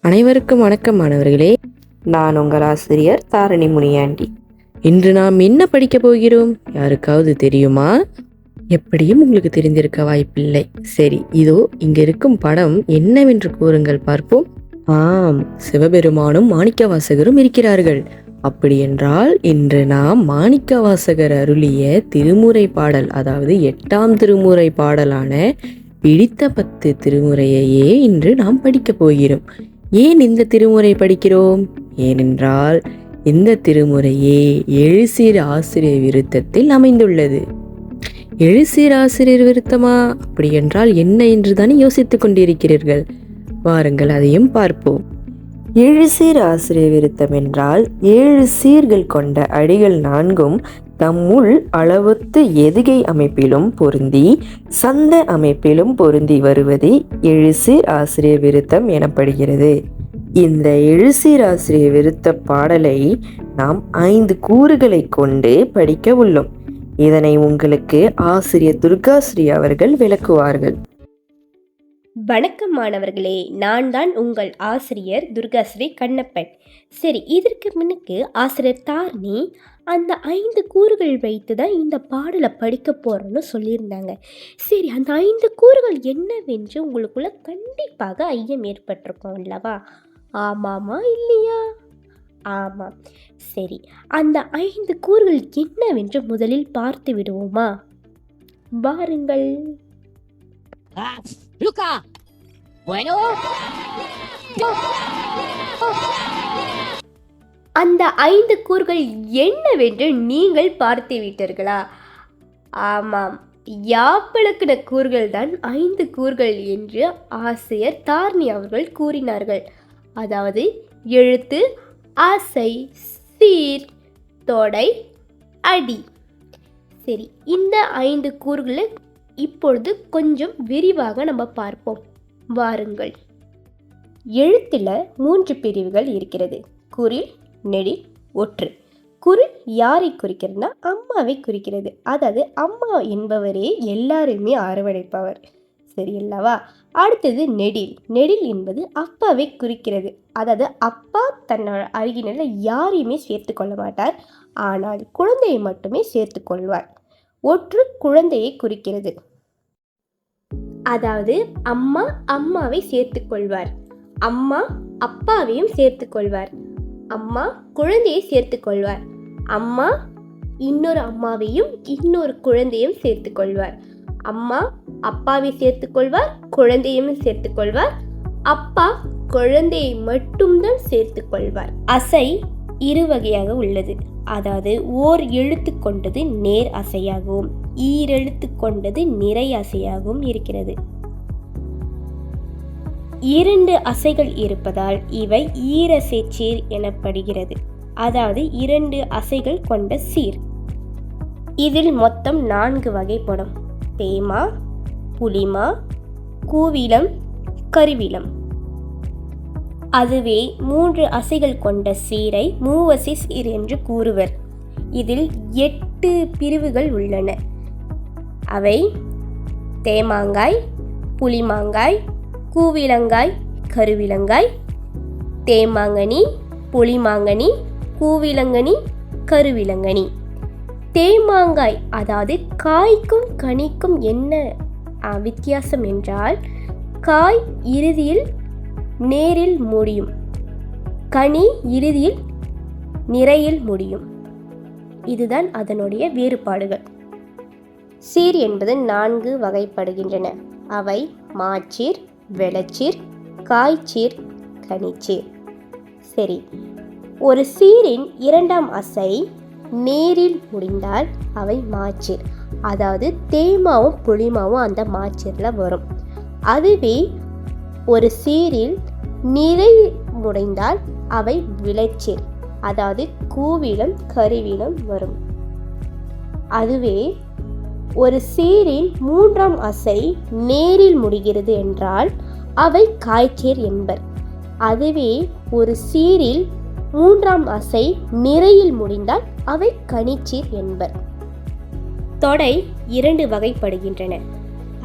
அனைவருக்கும் வணக்கம் மாணவர்களே. நான் உங்கள் ஆசிரியர் தாரணி முனியாண்டி. இன்று நாம் என்ன படிக்க போகிறோம்? யாருக்காவது தெரியுமா? எப்படியும் உங்களுக்கு தெரிந்திருக்க வாய்ப்பில்லை. சரி, இதோ இங்க இருக்கும் படம் என்னவென்று கூறுங்கள் பார்ப்போம். ஆம், சிவபெருமானும் மாணிக்கவாசகரும் இருக்கிறார்கள். அப்படி என்றால் இன்று நாம் மாணிக்கவாசகர் அருளிய திருமுறை பாடல், அதாவது 8ஆம் திருமுறை பாடலான பிடித்த 10 திருமுறையையே இன்று நாம் படிக்கப் போகிறோம். ஏன் இந்த திருமுறை படிக்கிறோம்? ஏனென்றால் இந்த திருமுறையே எழுசீர் ஆசிரியர் விருத்தத்தில் அமைந்துள்ளது. எழுசீர் ஆசிரியர் விருத்தமா? அப்படி என்றால் என்ன என்று தானே யோசித்துக் கொண்டிருக்கிறீர்கள். வாருங்கள், அதையும் பார்ப்போம். எழுசீர் ஆசிரியர் விருத்தம் என்றால் 7 சீர்கள் கொண்ட அடிகள் 4ம் தம்முள் அளவொத்து எதுகை அமைப்பிலும் பொருந்தி சந்த அமைப்பிலும் பொருந்தி வருவது எழுசீர் ஆசிரியர் விருத்தம் எனப்படுகிறது. இந்த எழுசீர் ஆசிரியர் விருத்த பாடலை நாம் 5 கூறுகளை கொண்டு படிக்க உள்ளோம். இதனை உங்களுக்கு ஆசிரியர் துர்காஸ்ரீ அவர்கள் விளக்குவார்கள். வணக்கம் மாணவர்களே, நான் தான் உங்கள் ஆசிரியர் துர்காஸ்ரீ கண்ணப்பன். சரி, இதற்கு முன்னுக்கு ஆசிரியர் தாரணி அந்த 5 கூறுகள் வைத்து தான் இந்த பாடலை படிக்க போகிறோன்னு சொல்லியிருந்தாங்க. சரி, அந்த 5 கூறுகள் என்னவென்று உங்களுக்குள்ள கண்டிப்பாக ஐயம் ஏற்பட்டிருக்கும் அல்லவா? ஆமாமா இல்லையா? ஆமாம். சரி, அந்த 5 கூறுகள் என்னவென்று முதலில் பார்த்து விடுவோமா? வாருங்கள். Luca. Bueno. அந்த 5 கூறுகள் என்னவென்று நீங்கள் பார்த்து விட்டீர்களா? ஆமாம், யாப்பிலக்கண கூறுகள் தான் 5 கூறுகள் என்று ஆசிரியர் தாரணி அவர்கள் கூறினார்கள். அதாவது எழுத்து, ஆசை, சீர், தொடை, அடி. சரி, இந்த 5 கூறுகளை இப்பொழுது கொஞ்சம் விரிவாக நம்ம பார்ப்போம். வாருங்கள். எழுத்தில் 3 பிரிவுகள் இருக்கிறது: குறில், நெடில், ஒற்று. குறில் யாரை குறிக்கிறதுனா அம்மாவை குறிக்கிறது. அதாவது அம்மா என்பவரே எல்லாருமே அரவணைப்பவர், சரியல்லவா? அடுத்தது நெடில். நெடில் என்பது அப்பாவை குறிக்கிறது. அதாவது அப்பா தன்னோட அருகினில் யாரையுமே சேர்த்து கொள்ள மாட்டார், ஆனால் குழந்தையை மட்டுமே சேர்த்து கொள்வார். ஒற்று குழந்தையை குறிக்கிறது. அதாவது அம்மா அம்மாவை சேர்த்து கொள்வார், அம்மா அப்பாவையும் சேர்த்து கொள்வார், அம்மா குழந்தையை சேர்த்து கொள்வார், அம்மா இன்னொரு அம்மாவையும் இன்னொரு குழந்தையும் சேர்த்து கொள்வார், அம்மா அப்பாவை சேர்த்து கொள்வார், குழந்தையும் சேர்த்து கொள்வார், அப்பா குழந்தையை மட்டும்தான் சேர்த்து கொள்வார். அசை 2 வகையாக உள்ளது. அதாவது ஓர் எழுத்து கொண்டது நேர் அசையாகவும் ஈரெழுத்து கொண்டது நிறை அசையாகவும் இருக்கிறது. 2 அசைகள் இருப்பதால் இவை ஈரசை சீர் எனப்படுகிறது. அதாவது 2 அசைகள் கொண்ட சீர். இதில் மொத்தம் 4 வகைப்படும்: தேமா, புலிமா, கூவிலம், கருவிலம். அதுவே 3 அசைகள் கொண்ட சீரை மூவசை சீர் என்று கூறுவர். இதில் 8 பிரிவுகள் உள்ளன. அவை தேமாங்காய், புலிமாங்காய், கூவிலங்காய், கருவிலங்காய், தேமாங்கனி, புலிமாங்கனி, கூவிலங்கனி, கருவிலங்கனி. தேமாங்காய் அதாவது காய்க்கும் கனிக்கும் என்ன வித்தியாசம் என்றால், காய் இறுதியில் நேரில் முடியும், கனி இறுதியில் நிறையில் முடியும். இதுதான் அதனுடைய வேறுபாடுகள். சீர் என்பது 4 வகைப்படுகின்றன. அவை மாச்சீர், வெளச்சீர், காய்ச்சீர், கனிச்சீர். சரி, ஒரு சீரின் 2ஆம் அசை நேரில் முடிந்தால் அவை மாச்சீர். அதாவது தேமாவும் புளிமாவும் அந்த மாச்சீரில் வரும். அதுவே ஒரு சீரில் நிறை முடிந்தால் அவை விளைச்சீர். அதாவது கூவிலம், கருவிலம் வரும். அதுவே ஒரு சீரின் 3ஆம் அசை நேரில் முடிகிறது என்றால் அவை காய்ச்சீர் என்பர். அதுவே ஒரு சீரில் 3ஆம் அசை நிறையில் முடிந்தால் அவை கனிச்சீர் என்பர். தொடை 2 வகைப்படுகின்றன.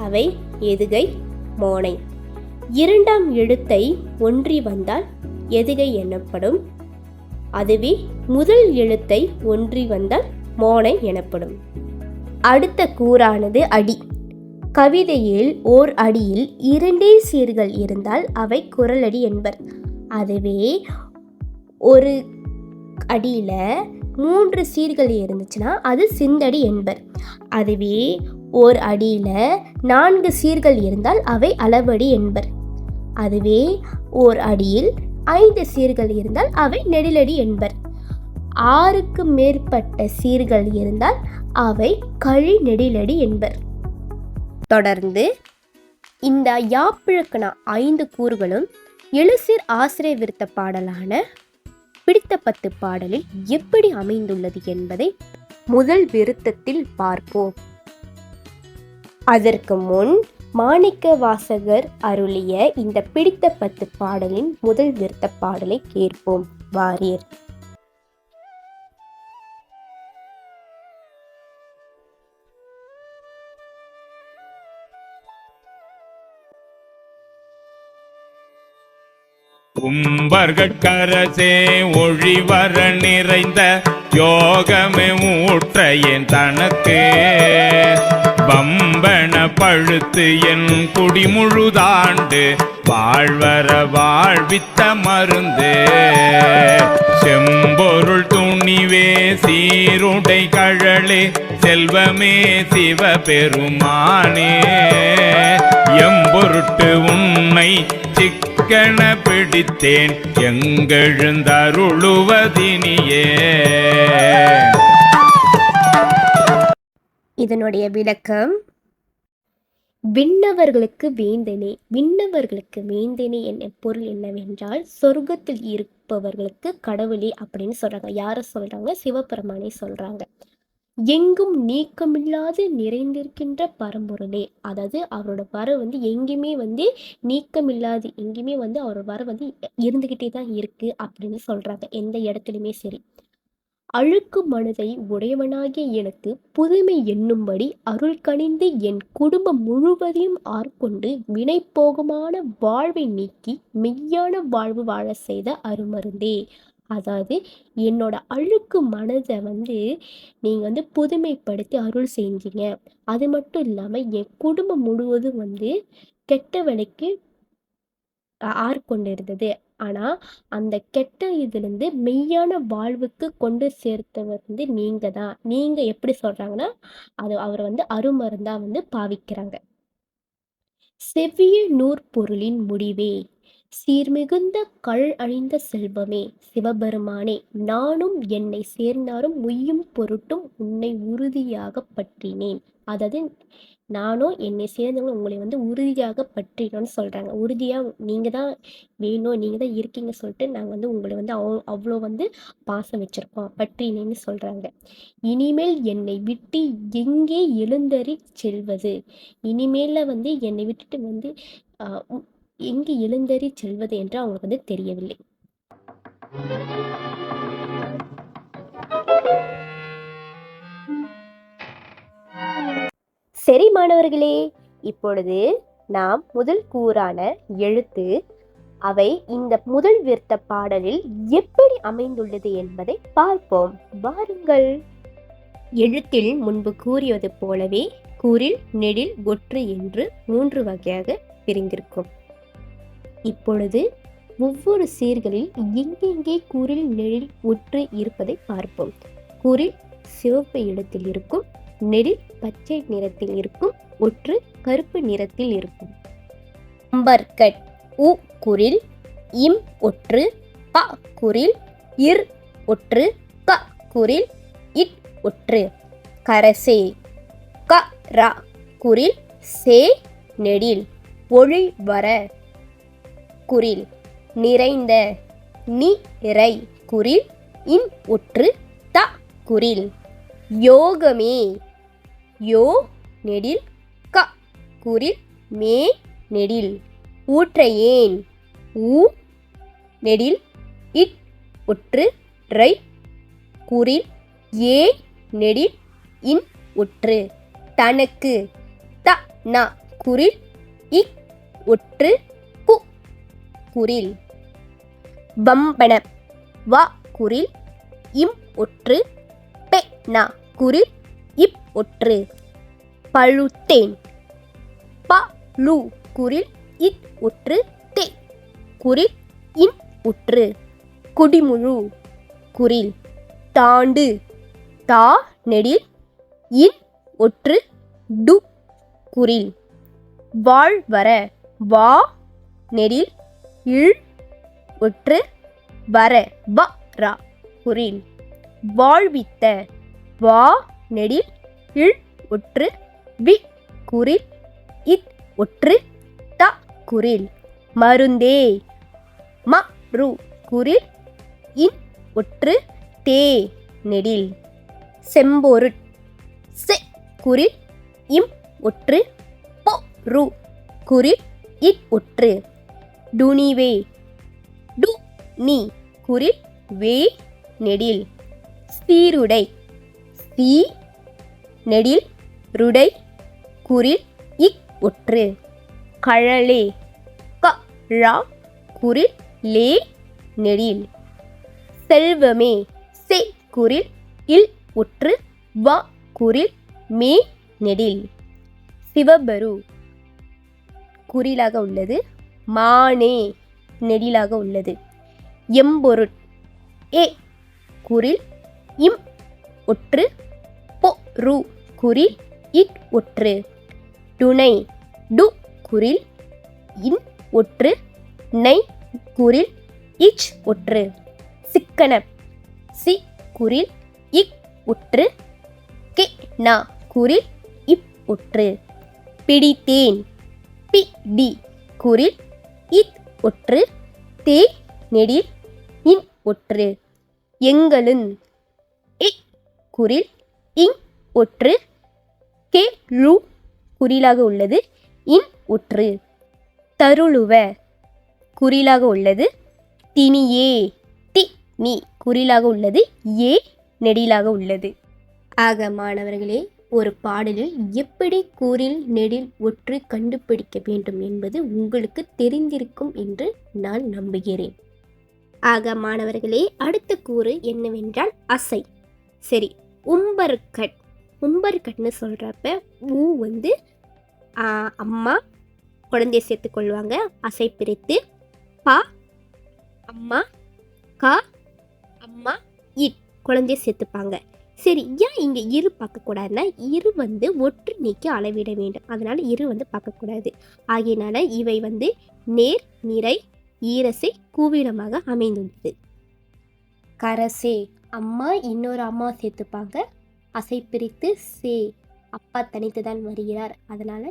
அவை எதுகை, மோனை. இரண்டாம் எழுத்தை ஒன்றி வந்தால் எதுகை எனப்படும். அதுவே முதல் எழுத்தை ஒன்றி வந்தால் மோனை எனப்படும். அடுத்த கூறானது அடி. கவிதையில் ஓர் அடியில் இரண்டே சீர்கள் இருந்தால் அவை குறளடி என்பர். அதுவே ஒரு அடியில் 3 சீர்கள் இருந்துச்சுன்னா அது சிந்தடி என்பர். அதுவே ஓர் அடியில் 4 சீர்கள் இருந்தால் அவை அளவடி என்பர். அதுவே ஓர் அடியில் 5 சீர்கள் இருந்தால் அவை நெடிலடி என்பர். 6க்கு மேற்பட்ட சீர்கள் இருந்தால் அவை கழி நெடிலடி என்பர். தொடர்ந்து இந்த யாப்பிழக்கண 5 கூறுகளும் எழுசீர் ஆசிரிய விருத்த பாடலான பிடித்த 10 பாடலில் எப்படி அமைந்துள்ளது என்பதை முதல் விருத்தத்தில் பார்ப்போம். அதற்கு முன் மாணிக்க வாசகர் அருளிய இந்த பிடித்த 10 பாடலின் முதல் விருத்த பாடலை கேட்போம். வாரீர். கும்பர்கட்கரசே ஒழிவர நிறைந்த யோகமே ஊற்ற என் தனக்கு வம்பன பழுத்து என் குடிமுழுதாண்டு வாழ்வர வாழ்வித்த மருந்து செம்பொருள் துணிவே சீருடை கழலே செல்வமே சிவபெருமானே எம்பொருட்டு உன்னை சிக்கன பிடித்தேன் எங்கெழுந்தருளுவதினியே. இதனுடைய விளக்கம்: விண்ணவர்களுக்கு வேந்தனே. விண்ணவர்களுக்கு வேந்தனே என்ன பொருள் என்னவென்றால், சொர்க்கத்தில் இருப்பவர்களுக்கு கடவுளே அப்படின்னு சொல்றாங்க. யாரை சொல்றாங்க? சிவபெருமானை சொல்றாங்க. எங்கும் நீக்கமில்லாது நிறைந்திருக்கின்ற பரம்பொருளே. அதாவது அவரோட வர எங்கேயுமே நீக்கமில்லாது, எங்கேயுமே அவரோட வர இருந்துகிட்டே தான் இருக்கு அப்படின்னு சொல்றாங்க. எந்த இடத்துலையுமே சரி. அழுக்கு மனதை உடையவனாகிய எனக்கு புதுமை என்னும்படி அருள் கனிந்து என் குடும்பம் முழுவதையும் ஆட்கொண்டு வினைப்போகமான வாழ்வை நீக்கி மெய்யான வாழ்வு வாழ செய்த அருமருந்தே. அதாவது என்னோட அழுக்கு மனதை நீங்கள் புதுமைப்படுத்தி அருள் செஞ்சீங்க. அது மட்டும் இல்லாமல் என் குடும்பம் முழுவதும் கெட்ட வழிக்கு ஆட்கொண்டு இருந்தது. ஆனால் அந்த கெட்ட இதுலேருந்து மெய்யான வாழ்வுக்கு கொண்டு சேர்த்தவர் நீங்கள் தான். நீங்கள் எப்படி சொல்கிறாங்கன்னா, அது அவர் அருமருந்தாக பாவிக்கிறாங்க. செவ்விய நூற்பொருளின் முடிவே, சீர்மிகுந்த கள் அழிந்த செல்வமே, சிவபெருமானே, நானும் என்னை சேர்ந்தாரும் உய்யும் பொருட்டும் உன்னை உறுதியாக பற்றினேன். அதாவது நானும் என்னை சேர்ந்தவங்க உங்களை உறுதியாக பற்றினோன்னு சொல்கிறாங்க. உறுதியாக நீங்கள் தான் வேணும், நீங்கள் தான் இருக்கீங்க சொல்லிட்டு நாங்கள் உங்களை அவ்வளோ பாசம் வச்சுருக்கோம், பற்றினேன்னு சொல்கிறாங்க. இனிமேல் என்னை விட்டு எங்கே எழுந்தறி செல்வது, இனிமேல என்னை விட்டுட்டு எங்கே எழுந்தறி செல்வது என்று அவங்களுக்கு தெரியவில்லை. சரி மாணவர்களே, இப்பொழுது நாம் முதல் கூறான எழுத்து அவை இந்த முதல் விருத்த பாடலில் எப்படி அமைந்துள்ளது என்பதை பார்ப்போம். வாருங்கள். எழுத்தில் முன்பு கூறியது போலவே கூறில், நெடில், ஒற்று என்று 3 வகையாக பிரிந்திருக்கும். இப்பொழுது ஒவ்வொரு சீர்களில் எங்கெங்கே கூறில், நெடில், ஒற்று இருப்பதை பார்ப்போம். கூறில் சிவப்பு இடத்தில் இருக்கும், நெடில் பச்சை நிறத்தில் இருக்கும், ஒற்று கருப்பு நிறத்தில் இருக்கும். அம்பர்கட் உ குறில், இம் ஒற்று, ப குறில், இர் ஒற்று, க குறில், இட் ஒற்று. கரசே க ர குறில், சே நெடில், ஒளி வர குறில், நிறைந்த நி இறை குறில், இன் ஒற்று, த குறில். யோகமே யோ நெடில், க குறில், மே நெடில். ஊற்றையேன் ஊ நெடில், இட் ஒற்று, ரை குறில், ஏ நெடில், இன் ஒற்று. தனக்கு த ந குறில், இக் ஒற்று, க குரில். வம்பன வ குரில் இம் ஒற்று பெ ந குரில் இப் ஒற்று. பழுத்தேன் ப லு குரில் இத் ஒற்று தே குரில் இன் ஒற்று. குடிமுழு குரில். தாண்டு தா நெடில் இன் ஒற்று டு குரில். வாழ்வர வா நெடில் இல் ஒற்று வர வ ரா குரில். வாழ்வித்த வா நெடில் இல் ஒற்று வி குரில் இத் ஒற்று த குரில். மருந்தே ம ரு குரில் இன் ஒற்று தே நெடில். செம்பொருட் செ குரில் இம் ஒற்று பொ ரு குரில் இட் ஒற்று. டுனிவே டு நீ குரில் வே நெடில். சீருடை சி நெடில் ருடை குரில் இக் ஒற்று. கழலே க ழா குரில் லே நெடில். செல்வமே செ குரில் இல் ஒற்று வ குரில் மே நெடில். சிவபரு குறிலாக உள்ளது. மானே நெடிலாக உள்ளது. எம்பொருட் ஏ குரில் இம் ஒற்று பொ ரு குரில் இட் ஒற்று. டுனை டு குரில் இன் ஒற்று நை குரில் இச் ஒற்று. சிக்கன சி குரில் இக் ஒற்று கே ந குரில் இப் ஒற்று. பிடித்தேன் பி டி குரில் இத் ஒற்று தே நெடில் இன் ஒற்று. எங்களுன் இ குரில் இங் ஒற்று கே லு குறிலாக உள்ளது இன் ஒற்று. தருளுவ குறிலாக உள்ளது. தினியே தி நீ குறிலாக உள்ளது. ஏ நெடிலாக உள்ளது. ஆக மாணவர்களே, ஒரு பாடலில் எப்படி கூறில் நெடில் ஒற்று கண்டுபிடிக்க வேண்டும் என்பது உங்களுக்கு தெரிந்திருக்கும் என்று நான் நம்புகிறேன். ஆக மாணவர்களே, அடுத்த கூறு என்னவென்றால் அசை. சரி, உம்பர்கட். உம்பர்கட்னு சொல்கிறப்ப ஊ வந்து அம்மா குழந்தைய சேர்த்துக்கொள்வாங்க அசை பிரித்து. பா அம்மா, கா அம்மா, இட் குழந்தைய சேர்த்துப்பாங்க. சரி, ஏன் இங்கே இரு பார்க்கக்கூடாதுன்னா இரு வந்து ஒற்று நீக்கி அளவிட வேண்டும். அதனால் இரு வந்து பார்க்கக்கூடாது. ஆகையினால இவை வந்து நேர் நிறை ஈரசை கூவிடமாக அமைந்துள்ளது. கரசே அம்மா இன்னொரு அம்மா சேர்த்துப்பாங்க அசை பிரித்து. சே அப்பா தனித்து தான் வருகிறார். அதனால்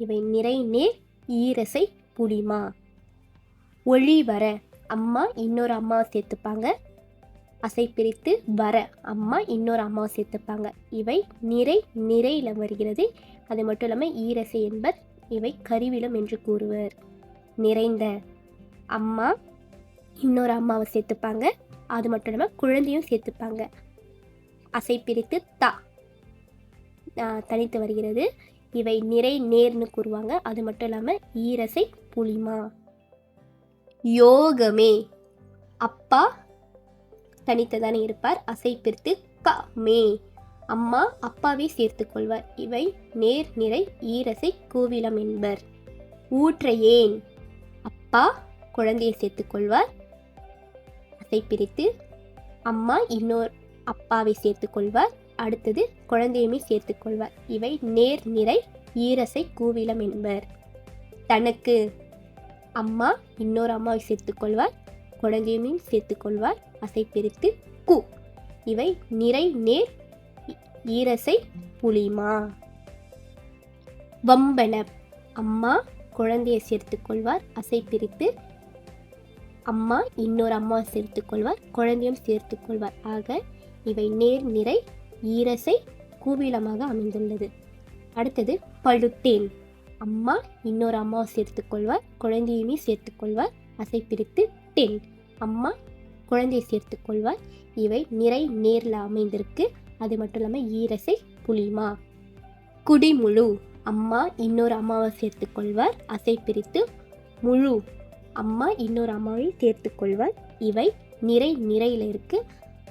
இவை நிறை நேர் ஈரசை புளிமா. ஒளிவர அம்மா இன்னொரு அம்மாவை சேர்த்துப்பாங்க அசை பிரித்து. வர அம்மா இன்னொரு அம்மாவை சேர்த்துப்பாங்க. இவை நிறை நிறையில் வருகிறது. அது மட்டும் இல்லாமல் ஈரசை என்பர். இவை கருவிலம் என்று கூறுவர். நிறைந்த அம்மா இன்னொரு அம்மாவை சேர்த்துப்பாங்க. அது மட்டும் இல்லாமல் குழந்தையும் சேர்த்துப்பாங்க அசை பிரித்து. தா தனித்து வருகிறது. இவை நிறை நேர்னு கூறுவாங்க. அது மட்டும் இல்லாமல் ஈரசை புளிமா. யோகமே அப்பா தனித்துதானே இருப்பார் அசை பிரித்து. க மே அம்மா அப்பாவை சேர்த்து கொள்வார். இவை நேர் நிறை ஈரசை கூவிலம் என்பர். ஊற்றையேன் அப்பா குழந்தையை சேர்த்து கொள்வார் அசை பிரித்து. அம்மா இன்னொரு அப்பாவை சேர்த்து கொள்வார். அடுத்தது குழந்தையுமே சேர்த்து கொள்வார். இவை நேர் நிறை ஈரசை கூவிலம் என்பர். தனக்கு அம்மா இன்னொரு அம்மாவை சேர்த்து கொள்வார். குழந்தையுமே சேர்த்து கொள்வார் அசை பிரித்து. கு இவை நிறை நேர் ஈரசை புளிமா. வம்பன அம்மா குழந்தையை சேர்த்து கொள்வார் அசை பிரித்து. அம்மா இன்னொரு அம்மாவை சேர்த்து கொள்வார். குழந்தையும் சேர்த்து கொள்வார். ஆக இவை நேர் நிறை ஈரசை கூவிலமாக அமைந்துள்ளது. அடுத்தது பழுத்தேன் அம்மா இன்னொரு அம்மாவை சேர்த்து கொள்வார். குழந்தையுமே சேர்த்து கொள்வார் அசை பிரித்து. தென் அம்மா குழந்தையை சேர்த்து கொள்வார். இவை நிறை நேரில் அமைந்திருக்கு. அது மட்டும் இல்லாமல் ஈரசை புளிமா. குடிமுழு அம்மா இன்னொரு அம்மாவை சேர்த்து கொள்வார் அசை பிரித்து. முழு அம்மா இன்னொரு அம்மாவையும் சேர்த்து கொள்வார். இவை நிறை நிறையில் இருக்கு.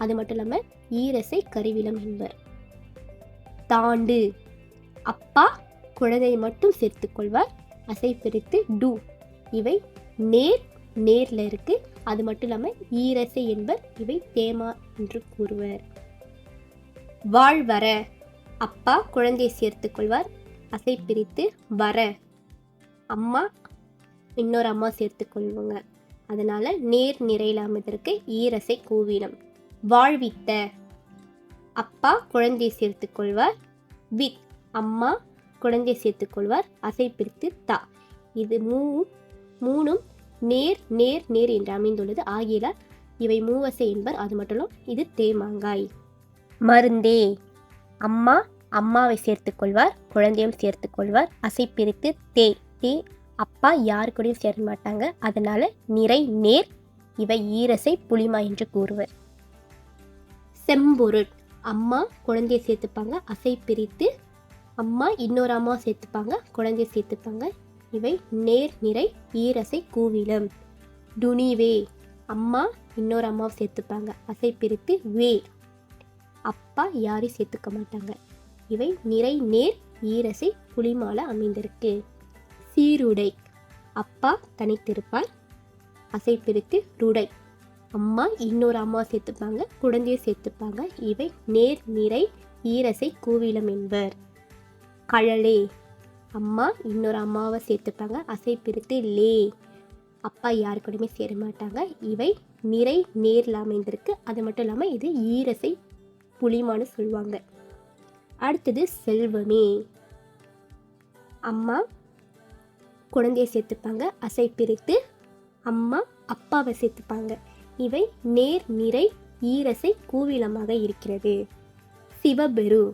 அது மட்டும் இல்லாமல் ஈரசை கருவிலம் என்பர். தாண்டு, அப்பா குழந்தையை மட்டும் சேர்த்து கொள்வார். அசை பிரித்து டு. இவை நேர் நேர்ல இருக்கு. அது மட்டும் இல்லாமல் ஈரசை என்பர். இவை தேமா என்று கூறுவர். வாழ்வர, அப்பா குழந்தையை சேர்த்து கொள்வார். அசை பிரித்து வர. அம்மா இன்னொரு அம்மா சேர்த்து கொள்வாங்க. அதனால நேர் நிறையில் அமைந்திருக்கு ஈரசை கூவினம். வாழ்வித்த, அப்பா குழந்தையை சேர்த்து கொள்வார். வித், அம்மா குழந்தையை சேர்த்து கொள்வார். அசை பிரித்து தா. இது மூணும் நேர் நேர் நேர் என்று அமைந்துள்ளது. ஆகிய இவை மூவசை என்பர். அது மட்டும் இல்லை, இது தேமாங்காய். மருந்தே, அம்மா அம்மாவை சேர்த்து கொள்வார். குழந்தையும் சேர்த்து கொள்வார். அசை பிரித்து தே. தே, அப்பா யாரு கூடயும் சேர மாட்டாங்க. அதனால நிறை நேர். இவை ஈரசை புளிமா என்று கூறுவர். செம்பொருள், அம்மா குழந்தையை சேர்த்துப்பாங்க. அசை பிரித்து அம்மா இன்னொரு அம்மா சேர்த்துப்பாங்க. குழந்தையை சேர்த்துப்பாங்க. இவை நேர் நிறை ஈரசை கூவிலம். துணிவே, அம்மா இன்னொரு அம்மாவை சேர்த்துப்பாங்க. அசை பிரித்து வே. அப்பா யாரையும் சேர்த்துக்க மாட்டாங்க. இவை நிறை நேர் ஈரசை புளிமால அமைந்திருக்கு. சீருடை, அப்பா தனித்திருப்பார். அசை பிரித்து ருடை. அம்மா இன்னொரு அம்மா சேர்த்துப்பாங்க. குழந்தையை சேர்த்துப்பாங்க. இவை நேர் நிறை ஈரசை கூவிலம் என்பர். கழலே, அம்மா இன்னொரு அம்மாவை சேர்த்துப்பாங்க. அசை பிரித்து லே. அப்பா யாரு கூடயுமே சேர மாட்டாங்க. இவை நிறை நேரில் அமைந்திருக்கு. அது மட்டும் இல்லாமல் இது ஈரசை புளிமான்னு சொல்லுவாங்க. அடுத்தது செல்வமே, அம்மா குழந்தையை சேர்த்துப்பாங்க. அசை பிரித்து அம்மா அப்பாவை சேர்த்துப்பாங்க. இவை நேர் நிறை ஈரசை கூவிலமாக இருக்கிறது. சிவபெரு,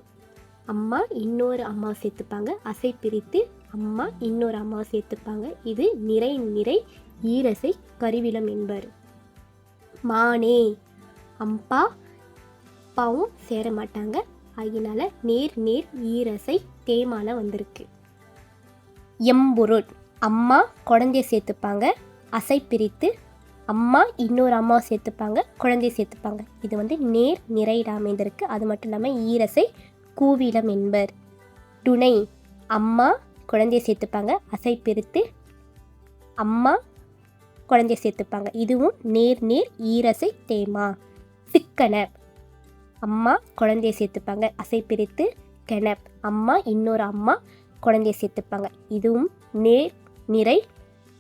அம்மா இன்னொரு அம்மாவை சேர்த்துப்பாங்க. அசை பிரித்து அம்மா இன்னொரு அம்மாவை சேர்த்துப்பாங்க. இது நிறை நிறை ஈரசை கருவிலம் என்பர். மானே, அப்பாவும் சேர மாட்டாங்க. அதனால நேர் நேர் ஈரசை தேமான வந்திருக்கு. எம்பொருள், அம்மா குழந்தையை சேர்த்துப்பாங்க. அசை பிரித்து அம்மா இன்னொரு அம்மாவை சேர்த்துப்பாங்க. குழந்தையை சேர்த்துப்பாங்க. இது நேர் நிறையில் அமைந்திருக்கு. அது மட்டும் இல்லாமல் ஈரசை கூவிலம் என்பர். துணை, அம்மா குழந்தையை சேர்த்துப்பாங்க. அசை பிரித்து அம்மா குழந்தையை சேர்த்துப்பாங்க. இதுவும் நேர் நேர் ஈரசை தேமா. சிக்கனப், அம்மா குழந்தையை சேர்த்துப்பாங்க. அசை பிரித்து கெனப். அம்மா இன்னொரு அம்மா குழந்தையை சேர்த்துப்பாங்க. இதுவும் நேர் நிறை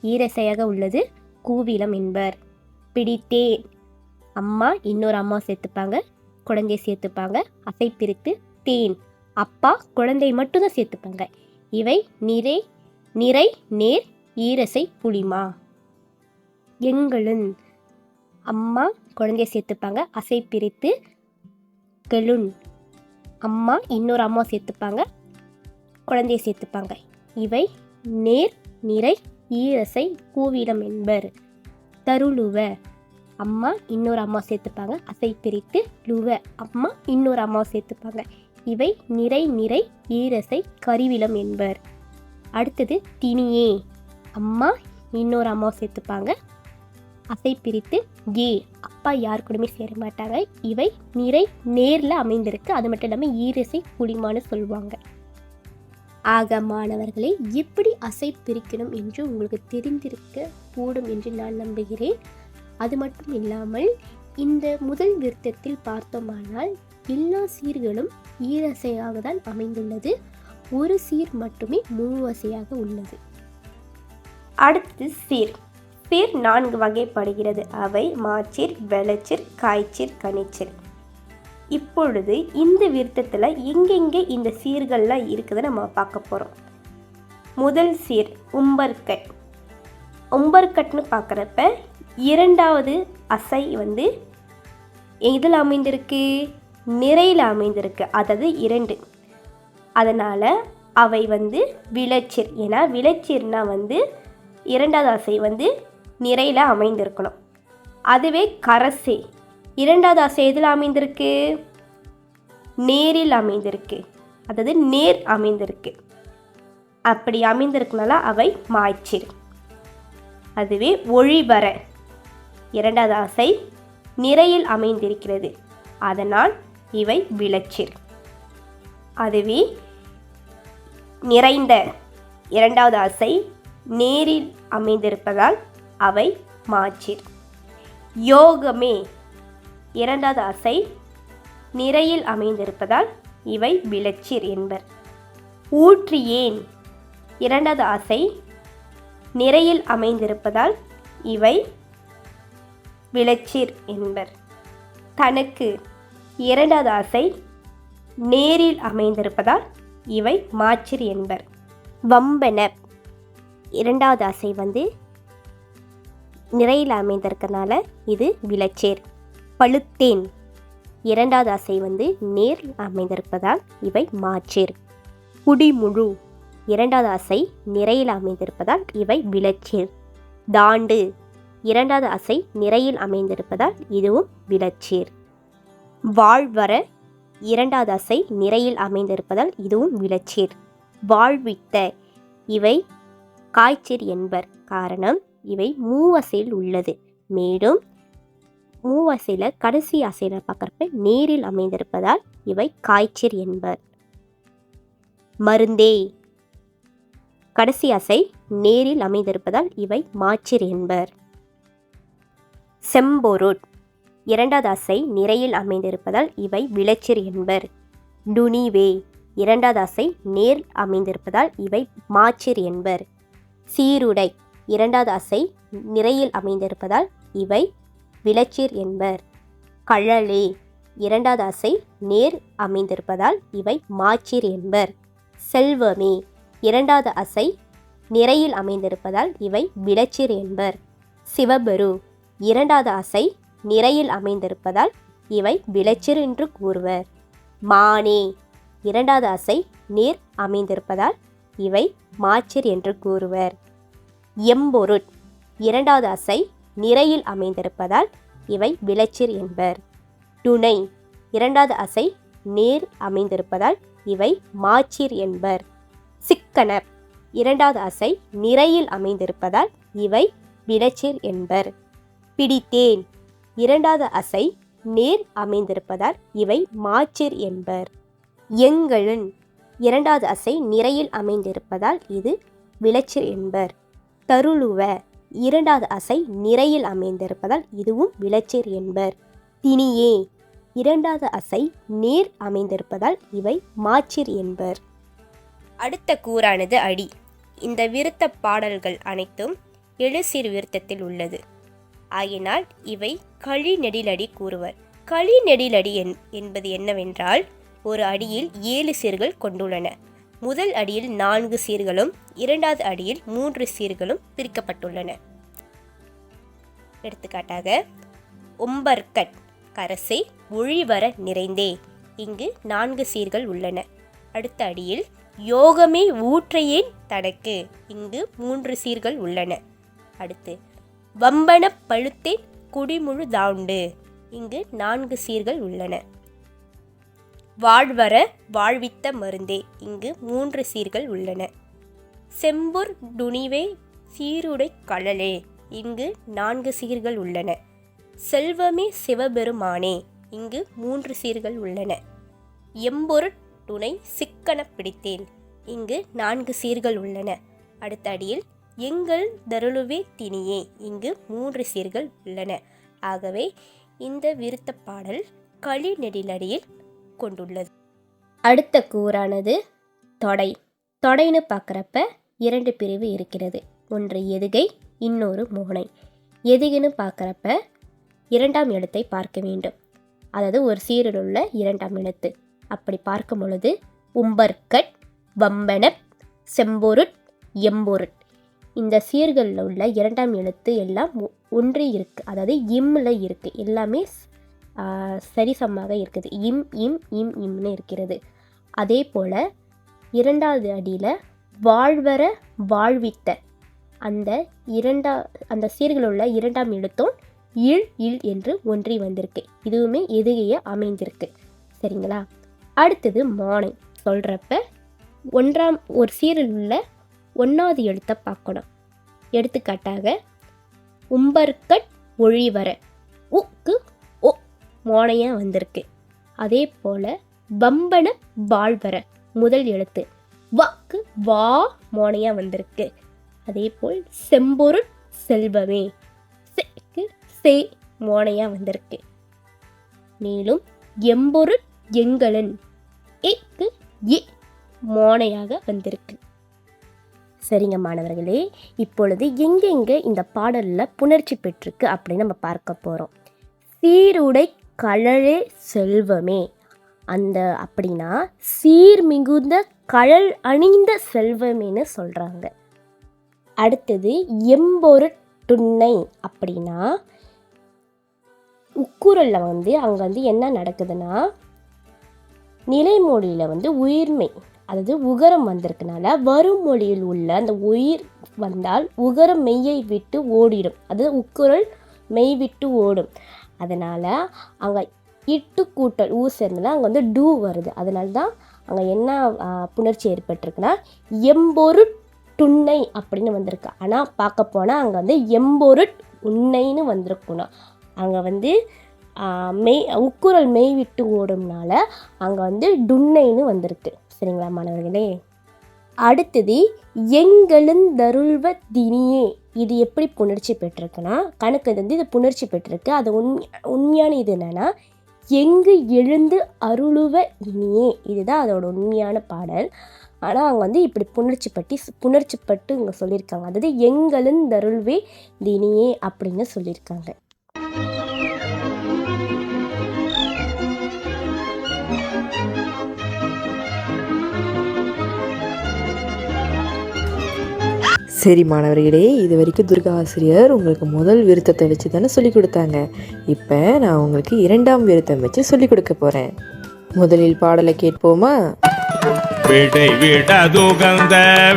ஈரசையாக உள்ளது. கூவிலம் என்பர். பிடித்தேன், அம்மா இன்னொரு அம்மா சேர்த்துப்பாங்க. குழந்தையை சேர்த்துப்பாங்க. அசை பிரித்து தேன். அப்பா குழந்தையை மட்டும்தான் சேர்த்துப்பாங்க. இவை நிறை நிறை நேர் ஈரசை புளிமா. எங்களுன், அம்மா குழந்தையை சேர்த்துப்பாங்க. அசை பிரித்து கெளுன். அம்மா இன்னொரு அம்மா சேர்த்துப்பாங்க. குழந்தையை சேர்த்துப்பாங்க. இவை நேர் நிறை ஈரசை கூவிலம் என்பர். தருளுவ, அம்மா இன்னொரு அம்மா சேர்த்துப்பாங்க. அசை பிரித்து லுவ. அம்மா இன்னொரு அம்மா சேர்த்துப்பாங்க. இவை நிறை நிறை ஈரசை கருவிலம் என்பர். அடுத்தது திணியே, அம்மா இன்னொரு அம்மா சேர்த்துப்பாங்க. அசை பிரித்து கே. அப்பா யார் கூடமே சேர மாட்டாங்க. இவை நிறை நேரில் அமைந்திருக்கு. அது மட்டும் இல்லாமல் ஈரசை புளிமான்னு சொல்லுவாங்க. ஆக மாணவர்களை எப்படி அசை பிரிக்கணும் என்று உங்களுக்கு தெரிந்திருக்க கூடும் என்று நான் நம்புகிறேன். அது மட்டும் இல்லாமல் இந்த முதல் விருத்தத்தில் பார்த்தோமானால் எல்லா சீர்களும் ஈரசையாக தான் அமைந்துள்ளது. ஒரு சீர் மட்டுமே மூவசையாக உள்ளது. அடுத்து சீர். சீர் 4 வகைப்படுகிறது. அவை மாச்சீர், வெளச்சீர், காய்ச்சீர், கனிச்சீர். இப்பொழுது இந்த விருத்தத்தில் எங்கெங்கே இந்த சீர்கள்லாம் இருக்குதுன்னு நம்ம பார்க்க போகிறோம். முதல் சீர் உம்பர்கட். உம்பர்கட்னு பார்க்குறப்ப இரண்டாவது அசை எதில் அமைந்திருக்கு? நிறையில் அமைந்திருக்கு. அதாவது 2. அதனால் அவை விளைச்சீர். ஏன்னா விளைச்சீர்னா இரண்டாவது அசை நிறையில் அமைந்திருக்கணும். அதுவே கரசே, இரண்டாவது அசை எதில் அமைந்திருக்கு? நேரில் அமைந்திருக்கு. அதாவது நேர் அமைந்திருக்கு. அப்படி அமைந்திருக்கனால அவை மாய்ச்சீர். அதுவே ஒழிவர இரண்டாவது ஆசை நிறையில் அமைந்திருக்கிறது, அதனால் இவை விளச்சீர். அதுவே நிறைந்த இரண்டாவது ஆசை நேரில் அமைந்திருப்பதால் அவை மாச்சீர். யோகமே இரண்டாவது ஆசை நிறையில் அமைந்திருப்பதால் இவை விளச்சீர் என்பர். ஊற்றியேன் இரண்டாவது ஆசை நிறையில் அமைந்திருப்பதால் இவை விளச்சீர் என்பர். தனக்கு இரண்டாவது ஆசை நேரில் அமைந்திருப்பதால் இவை மாச்சீர் என்பர். வம்பென இரண்டாவது ஆசை நிறையில் அமைந்திருக்கனால இது விளச்சேர். பழுத்தேன் இரண்டாவது ஆசை நேர் அமைந்திருப்பதால் இவை மாச்சேர். குடிமுழு இரண்டாவது ஆசை நிறையில் அமைந்திருப்பதால் இவை விளச்சேர். தாண்டு இரண்டாவது ஆசை நிறையில் அமைந்திருப்பதால் இதுவும் விளச்சேர். வாழ்வர இரண்டாவது ஆசை நிறையில் அமைந்திருப்பதால் இதுவும் விளச்சேர். வாழ்வித்த இவை காய்ச்சீர் என்பர். காரணம் இவை மூவசையில் உள்ளது. மேலும் மூவசையில் கடைசி ஆசையில் பார்க்குறப்ப நேரில் அமைந்திருப்பதால் இவை காய்ச்சீர் என்பர். மருந்தே கடைசி ஆசை நேரில் அமைந்திருப்பதால் இவை மாச்சீர் என்பர். செம்பொருட் இரண்டாவது ஆசை நிறையில் அமைந்திருப்பதால் இவை விளச்சீர் என்பர். நுனிவே இரண்டாவது ஆசை நேர் அமைந்திருப்பதால் இவை மாச்சீர் என்பர். சீருடை இரண்டாவது ஆசை நிறையில் அமைந்திருப்பதால் இவை விளச்சீர் என்பர். கழலே இரண்டாவது ஆசை நேர் அமைந்திருப்பதால் இவை மாச்சீர் என்பர். செல்வமே இரண்டாவது ஆசை நிறையில் அமைந்திருப்பதால் இவை விளச்சீர் என்பர். சிவபெரு இரண்டாவது ஆசை நிறையில் அமைந்திருப்பதால் இவை விளச்சீர் என்று கூறுவர். மானே இரண்டாவது ஆசை நேர் அமைந்திருப்பதால் இவை மாச்சீர் என்று கூறுவர். எம்பொருட் இரண்டாவது ஆசை நிறையில் அமைந்திருப்பதால் இவை விளச்சீர் என்பர். துணை இரண்டாவது ஆசை நேர் அமைந்திருப்பதால் இவை மாச்சீர் என்பர். சிக்கன இரண்டாவது ஆசை நிறையில் அமைந்திருப்பதால் இவை விளச்சீர் என்பர். பிடித்தேன் இரண்டாவது ஆசை நேர் அமைந்திருப்பதால் இவை மாச்சீர் என்பர். எங்களுன் இரண்டாவது அசை நிறையில் அமைந்திருப்பதால் இது விளச்சீர் என்பர். தருளுவ இரண்டாவது அசை நிறையில் அமைந்திருப்பதால் இதுவும் விளச்சீர் என்பர். திணியே இரண்டாவது அசை நேர் அமைந்திருப்பதால் இவை மாச்சீர் என்பர். அடுத்த கூறானது அடி. இந்த விருத்த பாடல்கள் அனைத்தும் எழுசீர் விருத்தத்தில் உள்ளது. ஆயினால் இவை களி நெடிலடி கூறுவர். களி நெடிலடி என்பது என்னவென்றால், ஒரு அடியில் 7 சீர்கள் கொண்டுள்ளன. முதல் அடியில் 4 சீர்களும் இரண்டாவது அடியில் 3 சீர்களும் பிரிக்கப்பட்டுள்ளன. எடுத்துக்காட்டாக, ஒம்பர்கட் கரசை ஒழிவர நிறைந்தே, இங்கு 4 சீர்கள் உள்ளன. அடுத்த அடியில் யோகமே ஊற்றையேன் தனக்கு, இங்கு 3 சீர்கள் உள்ளன. அடுத்து வம்பன பழுத்தேன் குடிமுழு தாண்டு, இங்கு 4 சீர்கள் உள்ளன. வாழ்வர வாழ்வித்த மருந்தே, இங்கு 3 சீர்கள் உள்ளன. செம்பொர் துணிவே சீருடை கழலே, இங்கு 4 சீர்கள் உள்ளன. செல்வமே சிவபெருமானே, இங்கு 3 சீர்கள் உள்ளன. எம்பொருட் துணை சிக்கன பிடித்தேன், இங்கு 4 சீர்கள் உள்ளன. அடுத்த அடியில் எங்கள் தருளுவே திணியே, இங்கு 3 சீர்கள் உள்ளன. ஆகவே இந்த விருத்த பாடல் களி நெடிலடியில் கொண்டுள்ளது. அடுத்த கூறானது தொடை. தொடைன்னு பார்க்குறப்ப 2 பிரிவு இருக்கிறது. ஒன்று எதுகை, இன்னொரு மோனை. எதுகைன்னு பார்க்குறப்ப 2ஆம் எழுத்தை பார்க்க வேண்டும், அதாவது ஒரு சீரில் உள்ள 2ஆம் எழுத்து. அப்படி பார்க்கும் பொழுது உம்பர்கட், வம்பனப், செம்பொருட், எம்பொருட் இந்த சீர்களில் உள்ள 2ஆம் எழுத்து எல்லாம் ஒன்றி இருக்குது, அதாவது இம்மில் இருக்குது. எல்லாமே சரிசமமாக இருக்குது. இம் இம் இம் இம்னு இருக்கிறது. அதே போல் 2வது அடியில் வாழ்வர வாழ்வித்த அந்த சீர்களில் உள்ள 2ஆம் எழுத்தும் இல் இல் என்று ஒன்றி வந்திருக்கு. இதுவுமே எதுகைய அமைந்திருக்கு. சரிங்களா? அடுத்தது மோனை சொல்கிறப்ப ஒரு சீரில் உள்ள 1வது எழுத்தை பார்க்கணும். எடுத்துக்காட்டாக உம்பர்கட் ஒழிவர, உக்கு ஒ மோனையாக வந்திருக்கு. அதே போல் வம்பன வாழ்வர முதல் எழுத்து, வாக்கு வா மோனையாக வந்திருக்கு. அதே போல் செம்பொருட் செல்வமே, செக்கு சே மோனையாக வந்திருக்கு. மேலும் எம்பொருட் எங்களன், ஏக்கு ஏ மோனையாக வந்திருக்கு. சரிங்க மாணவர்களே, இப்பொழுது எங்கெங்கே இந்த பாடலில் புணர்ச்சி பெற்றிருக்கு அப்படின்னு நம்ம பார்க்க போகிறோம். சீருடை கழலே செல்வமே, அந்த அப்படின்னா சீர் மிகுந்த கழல் அணிந்த செல்வமேன்னு சொல்கிறாங்க. அடுத்தது எம்பொருட்டுன்னை அப்படின்னா உக்குரலில் அங்கே என்ன நடக்குதுன்னா நிலைமொழியில் உயிர்மை, அதாவது உகரம் வந்திருக்கனால வரும் மொழியில் உள்ள அந்த உயிர் வந்தால் உகரம் மெய்யை விட்டு ஓடிடும், அது உக்குரல் மெய் விட்டு ஓடும். அதனால் அங்கே இட்டு கூட்டல் ஊ சேர்ந்தனா அங்கே டூ வருது. அதனால தான் அங்கே என்ன புணர்ச்சி ஏற்பட்டிருக்குன்னா எம்பொருட்டுன்னை அப்படின்னு வந்திருக்கு. ஆனால் பார்க்க போனால் அங்கே எம்பொருட் உன்னைன்னு வந்திருக்கணும். அங்கே உக்குரல் மெய் விட்டு ஓடும்னால அங்கே டுன்னைன்னு வந்திருக்கு. சரிங்களா மாணவர்களே? அடுத்தது எங்கெழுந்தருள்வ தினியே, இது எப்படி புணர்ச்சி பெற்றிருக்குன்னா கணக்கு இது புணர்ச்சி பெற்றிருக்கு. அது உண்மையான இது என்னன்னா எங்கு எழுந்து அருளுவ இனியே, இதுதான் அதோட உண்மையான பாடல். ஆனால் அவங்க இப்படி புணர்ச்சி பட்டு இங்கே சொல்லியிருக்காங்க. அதாவது எங்கெழுந்தருள்வே தினியே அப்படின்னு சொல்லியிருக்காங்க. சரி மாணவர்களே, இது வரைக்கும் துர்கா ஆசிரியர் உங்களுக்கு முதல் விருத்தத்தை வச்சு தானே சொல்லிக் கொடுத்தாங்க. இப்போ நான் உங்களுக்கு இரண்டாம் விருத்தம் வச்சு சொல்லிக் கொடுக்க போகிறேன். முதலில் பாடலை கேட்போமா? விடை விடதுகந்த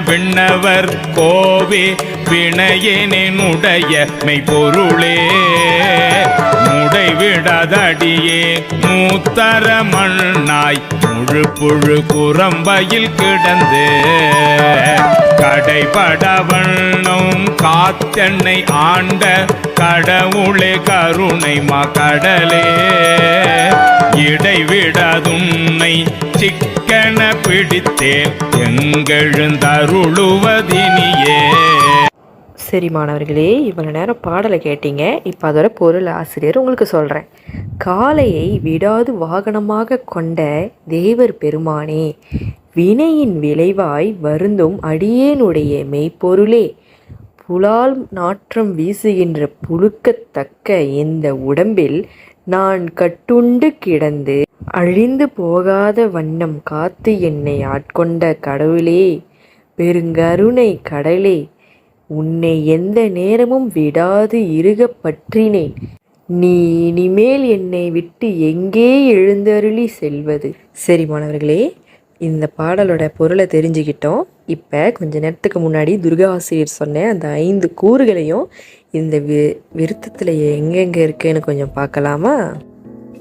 விண்ணவர் கோவே வினையேனுடைய மெய்ப்பொருளே, முடை விடதடியே மூத்தர மண்ணாய் முழு புழு குரம்பையில் கிடந்து கடைபட வண்ணம் காத்தென்னை ஆண்ட கடவுளே கருணை கடலே, இடைவிடதுன்னை சிக்கன பிடித்தேன் எங்கெழுந்தருளுவதினியே. சரி மாணவர்களே, இவ்வளோ நேரம் பாடலை கேட்டீங்க. இப்போ அதோட பொருள் ஆசிரியர் உங்களுக்கு சொல்கிறேன். காளையை விடாது வாகனமாக கொண்ட தேவர் பெருமானே, வினையின் விளைவாய் வருந்தும் அடியேனுடைய மெய்ப்பொருளே, புலால் நாற்றம் வீசுகின்ற புழுக்கத்தக்க இந்த உடம்பில் நான் கட்டுண்டு கிடந்து அழிந்து போகாத வண்ணம் காத்து என்னை ஆட்கொண்ட கடவுளே, பெருங்கருணை கடலே, உன்னை எந்த நேரமும் விடாது இருக பற்றினேன். நீ இனிமேல் என்னை விட்டு எங்கே எழுந்தருளி செல்வது. சரி மாணவர்களே, இந்த பாடலோட பொருளை தெரிஞ்சுக்கிட்டோம். இப்போ கொஞ்ச நேரத்துக்கு முன்னாடி துர்கா ஆசிரியர் சொன்ன அந்த 5 கூறுகளையும் இந்த விருத்தத்தில் எங்கெங்கே இருக்குன்னு கொஞ்சம் பார்க்கலாமா?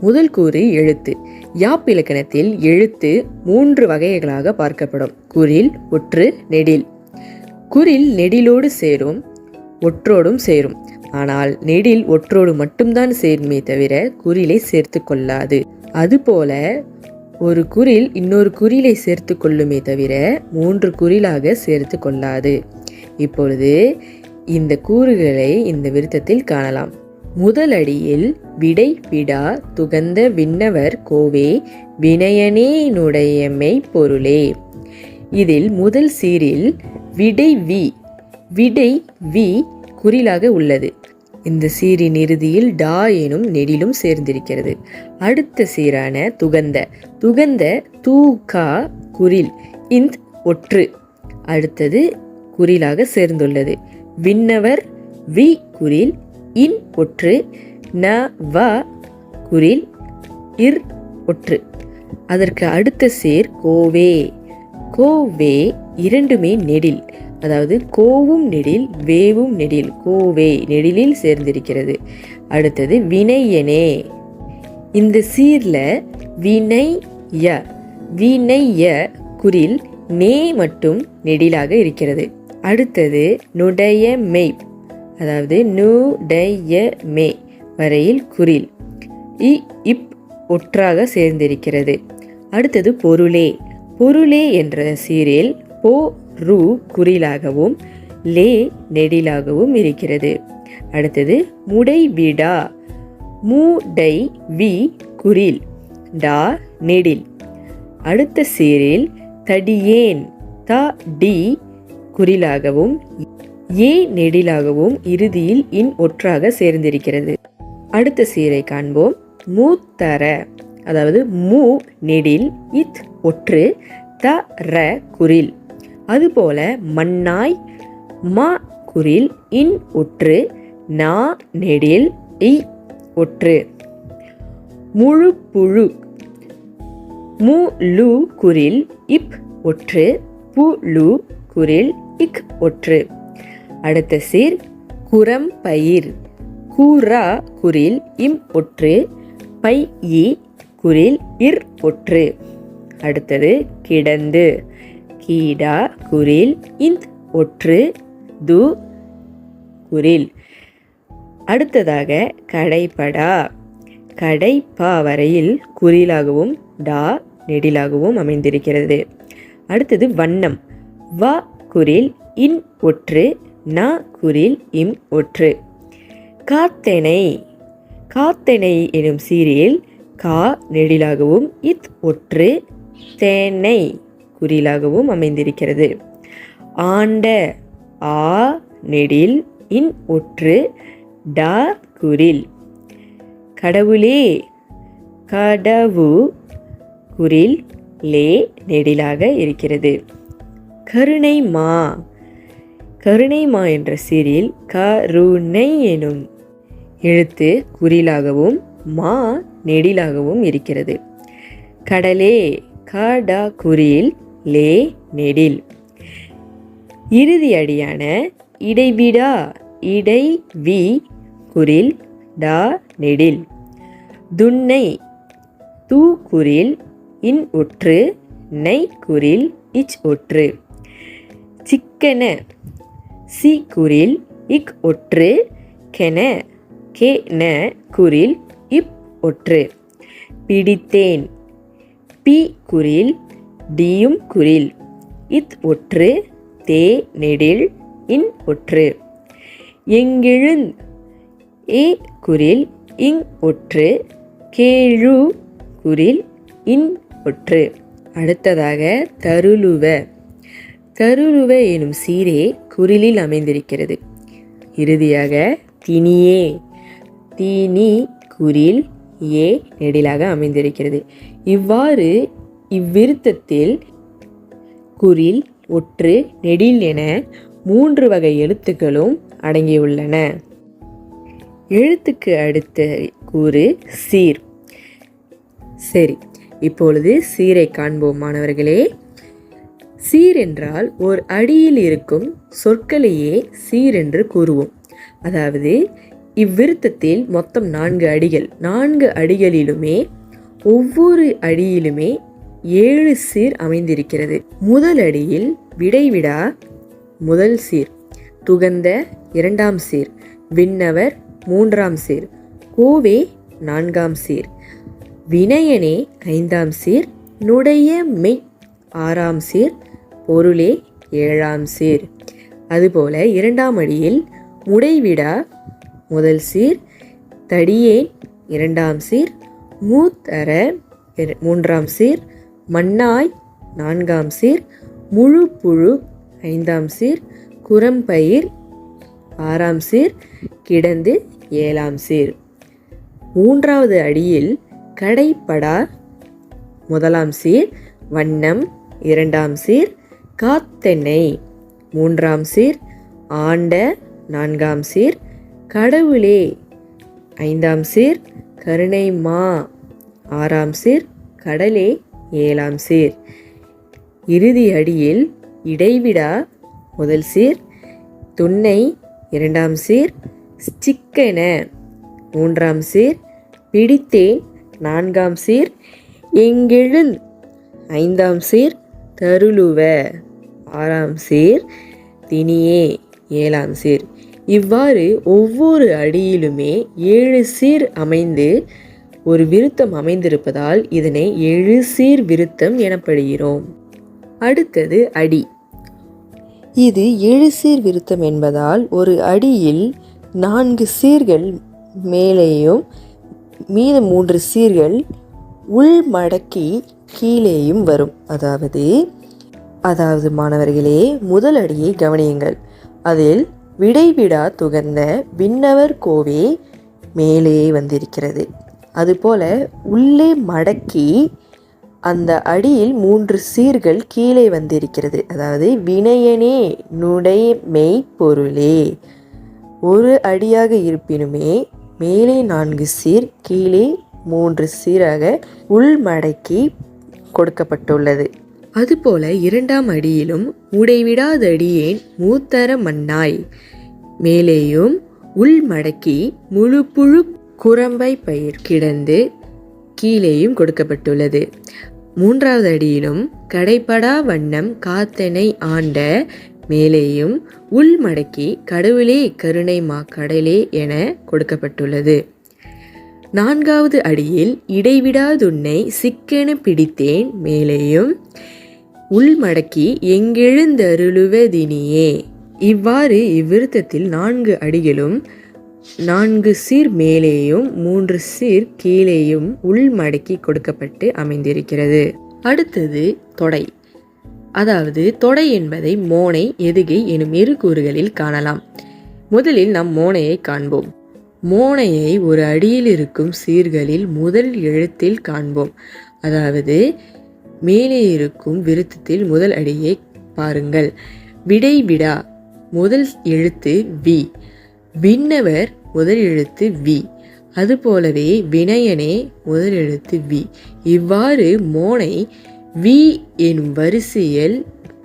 முதல் கூறு எழுத்து. யாப்பிலக்கணத்தில் எழுத்து 3 வகைகளாக பார்க்கப்படும். குறில், ஒற்று, நெடில். குறில் நெடிலோடு சேரும், ஒற்றோடும் சேரும். ஆனால் நெடில் ஒற்றோடு மட்டும்தான் சேருமே தவிர குறிலை சேர்த்து கொள்ளாது. அதுபோல ஒரு குறில் இன்னொரு குறிலை சேர்த்து கொள்ளுமே தவிர 3 குறிலாக சேர்த்து கொள்ளாது. இப்பொழுது இந்த கூறுகளை இந்த விருத்தத்தில் காணலாம். முதல் அடியில் விடை விடா துகந்த விண்ணவர் கோவே வினயனேனுடைய மெய்ப்பொருளே. இதில் முதல் சீரில் விடை வி குறிலாக உள்ளது. இந்த சீரின் இறுதியில் டா எனும் நெடிலும் சேர்ந்திருக்கிறது. அடுத்த சீரான துகந்த தூகா குறில், இந்த் ஒற்று அடுத்தது குறிலாக சேர்ந்துள்ளது. விண்ணவர் வி குறில், இன் ஒற்று, ந வ குறில், இர் ஒற்று. அதற்கு அடுத்த சேர் கோவே இரண்டுமே நெடில், அதாவது கோவும் நெடில் வேவும் நெடில், கோவே நெடிலில் சேர்ந்திருக்கிறது. அடுத்தது வினையனே. இந்த சீர்ல வினைய குறில் நே மட்டும் நெடிலாக இருக்கிறது. அடுத்தது நுடைய மெய், அதாவது நு டை ய மே வரையில் குறில். இ இப் ஒற்றாக சேர்ந்திருக்கிறது. அடுத்தது பொருளே. பொருளே என்ற சீரில் போ ரு குறிலாகவும் லே நெடிலாகவும் இருக்கிறது. அடுத்தது முடைவிடா. மு டை வி குறில் டா நெடில். அடுத்த சீரில் தடியேன் த டி குறிலாகவும் ஏ நெடிலாகவும் இறுதியில் இன் ஒற்றாக சேர்ந்திருக்கிறது. அடுத்த சீரை காண்போம். மூத்தர, அதாவது மு நெடில் இத் ஒற்று த ர குறில். அதுபோல மண்ணாய் ம குறில் இன் ஒற்று நா நெடில் இ ஒற்று. முழு புழு மு லு குறில் இப் ஒற்று பு லு குறில் இக் ஒற்று. அடுத்த சீர் குரம் பயிர். கூரா குறில் இம் ஒற்று பை இ குறில் இர் ஒற்று. அடுத்தது கிடந்து. கீடா குறில் இந்த் ஒற்று து குறில். அடுத்ததாக கடைப்படா. கடைப்பா வரையில் குறிலாகவும் டா நெடிலாகவும் அமைந்திருக்கிறது. அடுத்தது வண்ணம். வ குறில் இன் ஒற்று ந குறில் இம் ஒற்று. காத்தெனை. காத்தெனை எனும் சீரில் கா நெடிலாகவும் இத் ஒற்று தேனை குறிலாகவும் அமைந்திருக்கிறது. ஆண்ட. ஆ நெடில் இன் ஒற்று டா குறில். கடவுளே. கடவு குறில் லே நெடிலாக இருக்கிறது. கருணை மா. கருணை மா என்ற சீரில் கருணை எனும் எழுத்து குறிலாகவும் மா நெடிலாகவும் இருக்கிறது. கடலே. கடா குறில் லே நெடில். இறுதி அடியான இடைவிடா. இடை வி குறில் டா நெடில். துன்னை. து குறில் இன் ஒற்று நை குறில் இச் ஒற்று. சிக்கன. சி குறில் இக் ஒற்று கென கே ந குறில் இப் ஒற்று. பிடித்தேன். பி குறில் டியும் குறில் இத் ஒற்று தே நெடில் இன் ஒற்று. எங்கெழுந். ஏ குறில் இங் ஒற்று கேழு குறில் இன் ஒற்று. அடுத்ததாக தருளுவ. தருளுவ எனும் சீரே குறிலில் அமைந்திருக்கிறது. இறுதியாக தினியே. தீனி குறில் ஏ நெடிலாக அமைந்திருக்கிறது. இவ்வாறு இவ்விருத்தத்தில் குறில் ஒற்று நெடில் என 3 வகை எழுத்துக்களும் அடங்கியுள்ளன. எழுத்துக்கு அடுத்த கூறு சீர். சரி, இப்பொழுது சீரை காண்போம் மாணவர்களே. சீர் என்றால் ஓர் அடியில் இருக்கும் சொற்களையே சீர் என்று கூறுவோம். அதாவது இவ்விருத்தத்தில் மொத்தம் 4 அடிகள். 4 அடிகளிலுமே ஒவ்வொரு அடியிலுமே 7 சீர் அமைந்திருக்கிறது. முதல் அடியில் விடைவிடா முதல் சீர், துகந்த 2ஆம் சீர், விண்ணவர் 3ஆம் சீர், கோவே 4ஆம் சீர், வினயனே 5ஆம் சீர், நுடைய மெய் 6ஆம் சீர், பொருளே 7ஆம் சீர். அதுபோல 2ஆம் அடியில் முடைவிடா முதல் சீர், தடியேன் 2ஆம் சீர், மூத்தர 3ஆம் சீர், மண்ணாய் 4ஆம் சீர், முழு புழு 5ஆம் சீர், குரம்பயிர் 6ஆம் சீர், கிடந்து 7ஆம் சீர். 3வது அடியில் கடைப்படா முதலாம் சீர், வண்ணம் 2ஆம் சீர், காத்தெனை 3ஆம் சீர், ஆண்ட 4ஆம் சீர், கடவுளே 5ஆம் சீர், கருணை மா 6ஆம் சீர், கடலே 7ஆம் சீர். இறுதி அடியில் இடைவிடா முதல் சீர், துன்னை 2ஆம் சீர், சிக்கென 3ஆம் சீர், பிடித்தேன் 4ஆம் சீர், எங்கெழுந் 5ஆம் சீர், தருளுவ 6ஆம் சீர், தினியே 7ஆம் சீர். இவ்வாறு ஒவ்வொரு அடியிலுமே 7 சீர் அமைந்து ஒரு விருத்தம் அமைந்திருப்பதால் இதனை 7 சீர் விருத்தம் எனப்படுகிறோம். அடுத்தது அடி. இது 7 சீர் விருத்தம் என்பதால் ஒரு அடியில் 4 சீர்கள் மேலேயும் மீத 3 சீர்கள் உள் மடக்கி கீழேயும் வரும். அதாவது மாணவர்களே, முதல் அடியை கவனியுங்கள். அதில் விடைவிடா துகர்ந்த விண்ணவர் கோவே மேலே வந்திருக்கிறது. அதுபோல உள்ளே மடக்கி அந்த அடியில் 3 சீர்கள் கீழே வந்திருக்கிறது. அதாவது வினயனே நுடைமை பொருளே. ஒரு அடியாக இருப்பினுமே மேலே 4 சீர் கீழே 3 சீராக உள்மடக்கி கொடுக்கப்பட்டுள்ளது. அதுபோல இரண்டாம் அடியிலும் உடைவிடாதடியேன் மூத்தர மன்னாய் மேலேயும் உள்மடக்கி முழு புழு குரம்பை பயிர் கிடந்து கீழேயும் கொடுக்கப்பட்டுள்ளது. மூன்றாவது அடியிலும் கடைப்படா வண்ணம் காத்தனை ஆண்ட மேலேயும் உள்மடக்கி கடவுளே கருணை மா கடலே என கொடுக்கப்பட்டுள்ளது. நான்காவது அடியில் இடைவிடாதுன்னை சிக்கென பிடித்தேன் மேலேயும் உள்மடக்கி எங்கெழுந்தருளுவதினியே. இவ்வாறு இவ்விருத்தத்தில் 4 அடிகளும் 4 சீர் மேலேயும் 3 சீர் கீழேயும் உள்மடக்கி கொடுக்கப்பட்டு அமைந்திருக்கிறது. அடுத்தது தொடை. அதாவது தொடை என்பதை மோனை எதுகை எனும் இரு கூறுகளில் காணலாம். முதலில் நாம் மோனையை காண்போம். மோனையை ஒரு அடியில் இருக்கும் சீர்களில் முதல் எழுத்தில் காண்போம். அதாவது மேலே இருக்கும் விருத்தத்தில் முதல் அடியை பாருங்கள். விடைவிடா முதல் எழுத்து வி, விண்ணவர் முதல் எழுத்து வி, அதுபோலவே வினயனே முதல் எழுத்து வி. இவ்வாறு மோனை வி எனும் வரிசையில்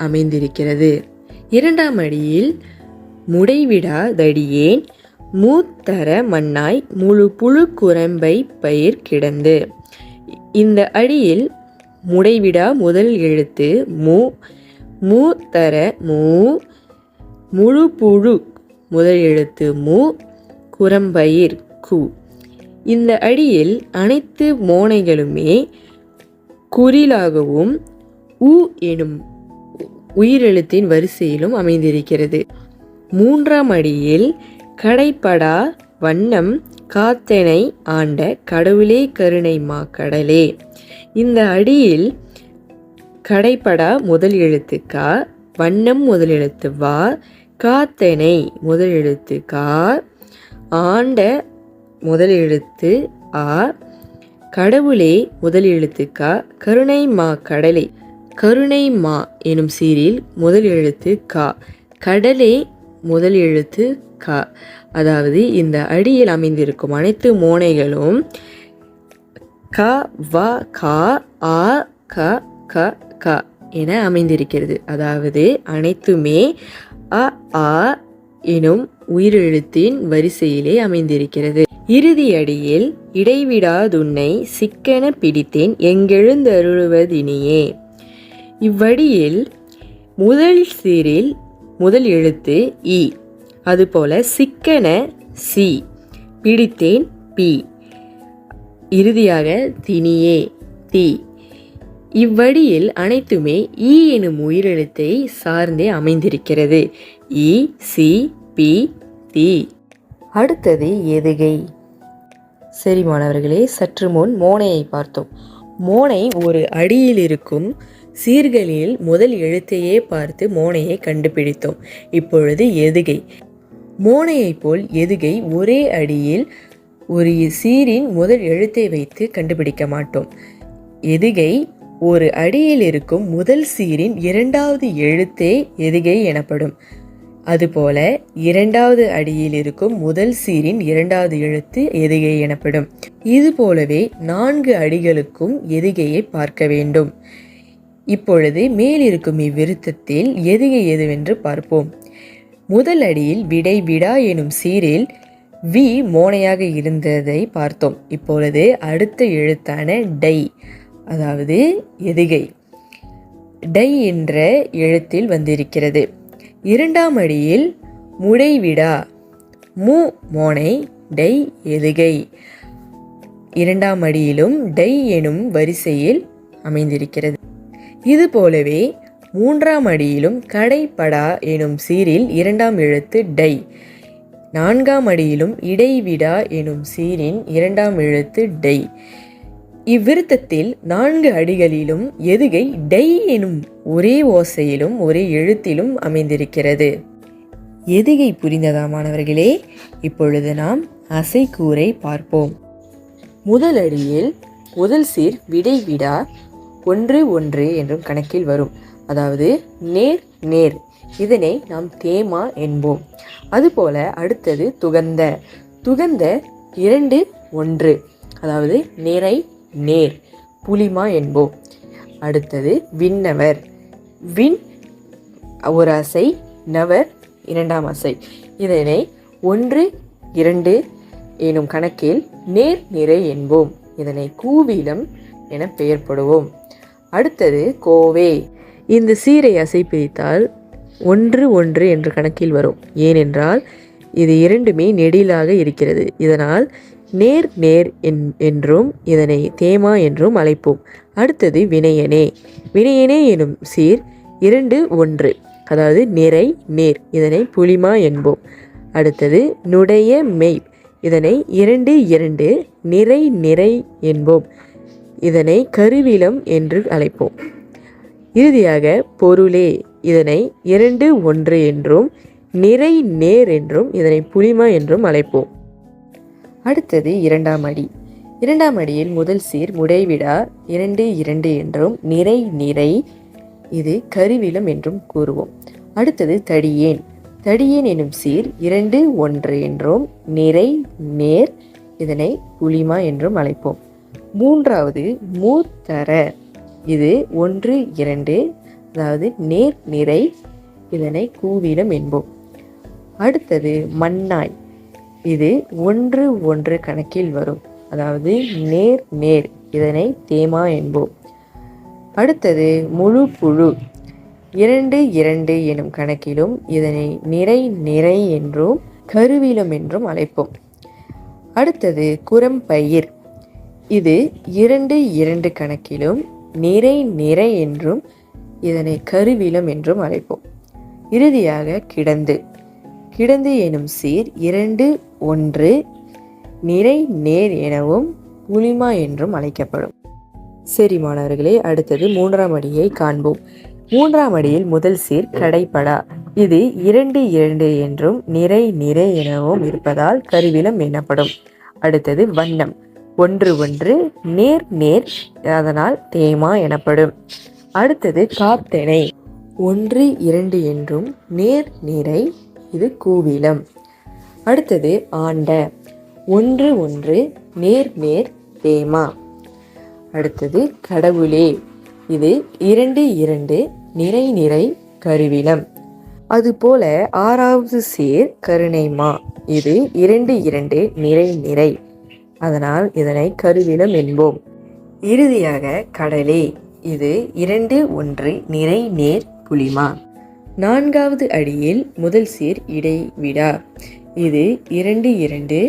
அமைந்திருக்கிறது. இரண்டாம் அடியில் முடைவிடாதடியேன் மூத்தர மன்னாய் முழு புழு குரம்பை பயிர் கிடந்து. இந்த அடியில் முடைவிடா முதல் எழுத்து மு, மூத்தர மூ, முழு புழு முதல் எழுத்து மு, குரம்பயிர் கு. இந்த அடியில் அனைத்து மோனைகளுமே குறிலாகவும் உ எனும் உயிரெழுத்தின் வரிசையிலும் அமைந்திருக்கிறது. மூன்றாம் அடியில் கடைப்படா வண்ணம் காத்தனை ஆண்ட கடவுளே கருணை மா கடலே. இந்த அடியில் கடைப்படா முதல் எழுத்து கா, வண்ணம் முதல் எழுத்து வா, காத்தனை முதல் எழுத்து கா, ஆண்ட முதல் எழுத்து ஆ, கடவுளே முதல் எழுத்து கா, கருணை மா கடலை. கருணை மா எனும் சீரில் முதல் எழுத்து கா, கடலே முதல் எழுத்து கா. அதாவது இந்த அடியில் அமைந்திருக்கும் அனைத்து மோனைகளும் க, வ, கா, ஆ, க, க, க என அமைந்திருக்கிறது. அதாவது அனைத்துமே அ, ஆ எனும் உயிரெழுத்தின் வரிசையிலே அமைந்திருக்கிறது. இறுதி அடியில் இடைவிடாதுன்னை சிக்கென பிடித்தேன் எங்கெழுந்தருளுவதினியே. இவ்வடியில் முதல் சீரில் முதல் எழுத்து இ, அதுபோல சிக்கென சி, பிடித்தேன் பி, இறுதியாக தினியே தி. இவ்வடியில் அனைத்துமே ஈ எனும் உயிரெழுத்தை சார்ந்தே அமைந்திருக்கிறது. இ, சி, பி, தி. அடுத்தது எதுகை. சரி மாணவர்களே, சற்று முன் மோனையை பார்த்தோம். மோனை ஒரு அடியில் இருக்கும் சீர்களில் முதல் எழுத்தையே பார்த்து மோனையை கண்டுபிடித்தோம். இப்பொழுது எதுகை. மோனையை போல் எதுகை ஒரே அடியில் ஒரு சீரின் முதல் எழுத்தை வைத்து கண்டுபிடிக்க மாட்டோம். எதுகை ஒரு அடியில் இருக்கும் முதல் சீரின் இரண்டாவது எழுத்தே எதுகை எனப்படும். அதுபோல இரண்டாவது அடியில் இருக்கும் முதல் சீரின் இரண்டாவது எழுத்து எதுகை எனப்படும். இது போலவே 4 அடிகளுக்கும் எதுகையை பார்க்க வேண்டும். இப்பொழுது மேலிருக்கும் இவ்விருத்தத்தில் எதுகை எதுவென்று பார்ப்போம். முதல் அடியில் விடை விடா எனும் சீரில் வி மோனையாக இருந்ததை பார்த்தோம். இப்பொழுது அடுத்த எழுத்தான டை, அதாவது எதுகை, டை என்ற எழுத்தில் வந்திருக்கிறது. இரண்டாம் அடியில் முடைவிடா மு மோனை டை எதுகை. இரண்டாம் அடியிலும் டை எனும் வரிசையில் அமைந்திருக்கிறது. இது போலவே மூன்றாம் அடியிலும் கடைப்படா எனும் சீரில் இரண்டாம் எழுத்து டை. நான்காம் அடியிலும் இடைவிடா எனும் சீரின் இரண்டாம் எழுத்து டை. இவ்விருத்தத்தில் 4 அடிகளிலும் எதுகை டை எனும் ஒரே ஓசையிலும் ஒரே எழுத்திலும் அமைந்திருக்கிறது. எதுகை புரிந்ததா மாணவர்களே? இப்பொழுது நாம் அசைக்கூரை பார்ப்போம். முதல் அடியில் முதல் சீர் விடைவிடா 1 1 என்றும் கணக்கில் வரும். அதாவது நேர் நேர், இதனை நாம் தேமா என்போம். அதுபோல அடுத்தது துகந்த. துகந்த 2 1, அதாவது நிறை நேர், புலிமா என்போம். அடுத்தது விண்ணவர். விண் ஒரு அசை, நவர் இரண்டாம் அசை. இதனை 1 2 எனும் கணக்கில் நேர் நிறை என்போம். இதனை கூவிலம் என பெயர்ப்படுவோம். அடுத்தது கோவே. இந்த சீரை அசை பிரித்தால் 1 1 என்று கணக்கில் வரும். ஏனென்றால் இது இரண்டுமே நெடிலாக இருக்கிறது. இதனால் நேர் நேர் என்றும் இதனை தேமா என்றும் அழைப்போம். அடுத்தது வினயனே. வினயனே எனும் சீர் 2 1, அதாவது நிறை நேர், இதனை புலிமா என்போம். அடுத்தது நுடைய மெய். இதனை 2 2, நிறை நிறை என்போம். இதனை கருவிலம் என்று அழைப்போம். இறுதியாக பொருளே. இதனை 2 1 என்றும் நிறை நேர் என்றும் இதனை புலிமா என்றும் அழைப்போம். அடுத்தது இரண்டாம் அடி. இரண்டாம் அடியில் முதல் சீர் முடைவிடா 2 2 என்றும் நிறை நிறை, இது கருவிலம் என்றும் கூறுவோம். அடுத்தது தடியேன். தடியேன் எனும் சீர் 2 1 என்றும் நிறை நேர், இதனை புலிமா என்றும் அழைப்போம். மூன்றாவது மூத்தர. இது 1 2, அதாவது நேர் நிறை, இதனை கூவிலம் என்போம். அடுத்தது மண்ணாய். இது 1 1 கணக்கில் வரும். அதாவது நேர் நேர், இதனை தேமா என்போம். அடுத்தது முழு புழு. 2 2 எனும் கணக்கிலும் இதனை நிறை நிறை என்றும் கருவிலம் என்றும் அழைப்போம். அடுத்தது குரம்பயிர். இது 2 2 கணக்கிலும் நிறை நிறை என்றும் இதனை கருவிலம் என்றும் அழைப்போம். இறுதியாக கிடந்து. கிடந்து எனும் சீர் 2 1, நிறை நேர் எனவும் புலிமா என்றும் அழைக்கப்படும். சரி மாணவர்களே, அடுத்தது மூன்றாம் அடியை காண்போம். மூன்றாம் அடியில் முதல் சீர் கடைப்படா. இது 2 2 என்றும் நிறை நிறை எனவும் இருப்பதால் கருவிலம் எனப்படும். அடுத்தது வண்ணம். 1 1, நேர் நேர், அதனால் தேமா எனப்படும். அடுத்தது காத்தனை. 1 2 என்றும் நேர் நிறை, இது கூவிலம். அடுத்தது ஆண்ட. 1 1, நேர் நேர், தேமா. அடுத்தது கடவுளே. இது 2 2, நிறை நிறை, கருவிலம். அதுபோல ஆறாவது சீர் கருணைமா. இது 2 2, நிறை நிறை, அதனால் இதனை கருவிலம் என்போம். இறுதியாக கடலே. இது 2 1, நிறை நேர், புலிமா. நான்காவது அடியில் முதல் சீர் இடைவிடா. இது 2 2,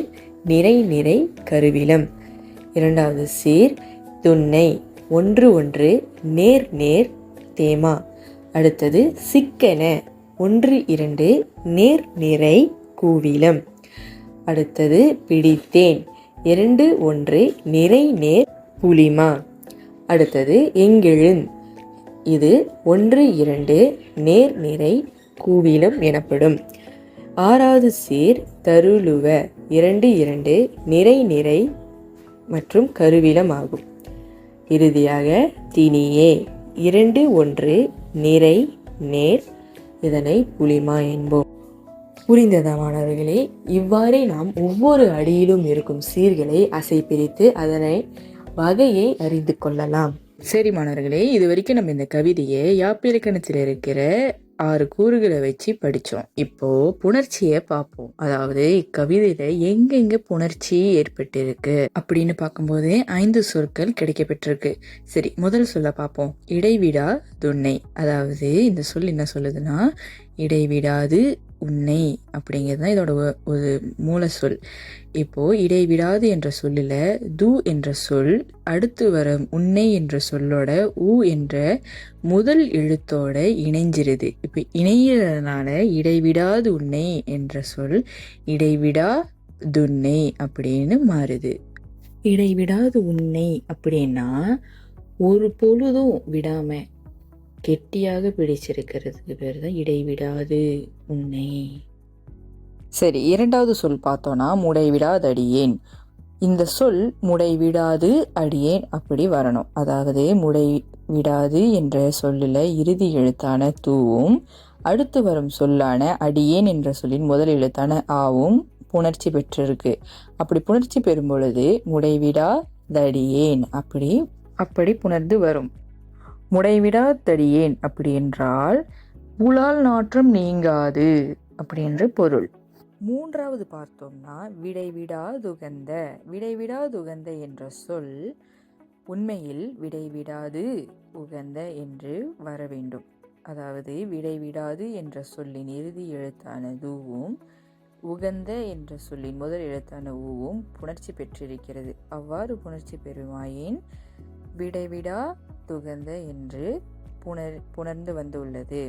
நிறை நிறை, கருவிலம். இரண்டாவது சீர் துன்னை. 1 1, நேர் நேர், தேமா. அடுத்தது சிக்கென. 1 2, நேர் நிறை, கூவிலம். அடுத்தது பிடித்தேன். 2 1, நிறை நேர், புலிமா. அடுத்தது எங்கெழுந். இது 1 2, நேர் நிறை, கூவிலம் எனப்படும். ஆறாவது சீர் தருளுவ. 2 2, நிறை நிறை மற்றும் கருவிலம் ஆகும். இறுதியாக திணியே. 2 1, நிறை நேர், இதனை புலிமா என்போம். புரிந்ததா மாணவர்களே? இவ்வாறே நாம் ஒவ்வொரு அடியிலும் இருக்கும் சீர்களை அசை பிரித்து அதனை வகையை அறிந்து கொள்ளலாம். சரி மாணவர்களே, இது வரைக்கும் நம்ம இந்த கவிதையை யாப்பிலக்கணத்தில் இருக்கிற 6 கூறுகளை வச்சு படித்தோம். இப்போ புணர்ச்சியை பார்ப்போம். அதாவது இக்கவிதையில எங்கெங்க புணர்ச்சி ஏற்பட்டிருக்கு அப்படின்னு பார்க்கும்போது 5 சொற்கள் கிடைக்கப்பட்டிருக்கு. சரி, முதல் சொல்ல பார்ப்போம். இடைவிடா துன்னை. அதாவது இந்த சொல் என்ன சொல்லுதுன்னா, இடைவிடாது உன்னை அப்படிங்கிறது தான் இதோட ஒரு மூல சொல். இப்போ இடைவிடாது என்ற சொல்லில் து என்ற சொல் அடுத்து வர உன்னை என்ற சொல்லோட உ என்ற முதல் எழுத்தோட இணைஞ்சிருது. இப்போ இணைகிறதுனால இடைவிடாது உன்னை என்ற சொல் இடைவிடா துன்னை அப்படின்னு மாறுது. இடைவிடாது உன்னை அப்படின்னா ஒரு பொழுதும் விடாம கெட்டியாக பிடிச்சிருக்கிறதுக்கு பேர் தான் இடைவிடாது உன்னை. சரி, இரண்டாவது சொல் பார்த்தோன்னா முடைவிடாது அடியேன். இந்த சொல் முடைவிடாது அடியேன் அப்படி வரணும். அதாவது முடைவிடாது என்ற சொல்லில் இறுதி எழுத்தான தூவும் அடுத்து வரும் சொல்லான அடியேன் என்ற சொல்லின் முதல் எழுத்தான ஆவும் புணர்ச்சி பெற்றிருக்கு. அப்படி புணர்ச்சி பெறும் பொழுது முடைவிடாதடியேன் அப்படி புணர்ந்து வரும். முடைவிடாதடியேன் அப்படி என்றால் உலால் நாற்றம் நீங்காது அப்படி என்று பொருள். மூன்றாவது பார்த்தோம்னா விடைவிடாதுகந்த. விடைவிடாதுகந்த என்ற சொல் உண்மையில் விடைவிடாது உகந்த என்று வர வேண்டும். அதாவது விடைவிடாது என்ற சொல்லின் இறுதி எழுத்தான தூவும் உகந்த என்ற சொல்லின் முதல் எழுத்தான ஊவும் புணர்ச்சி பெற்றிருக்கிறது. அவ்வாறு புணர்ச்சி பெறுமாயின் விடைவிடா துகந்த என்று புணர்ந்து வந்துள்ளது.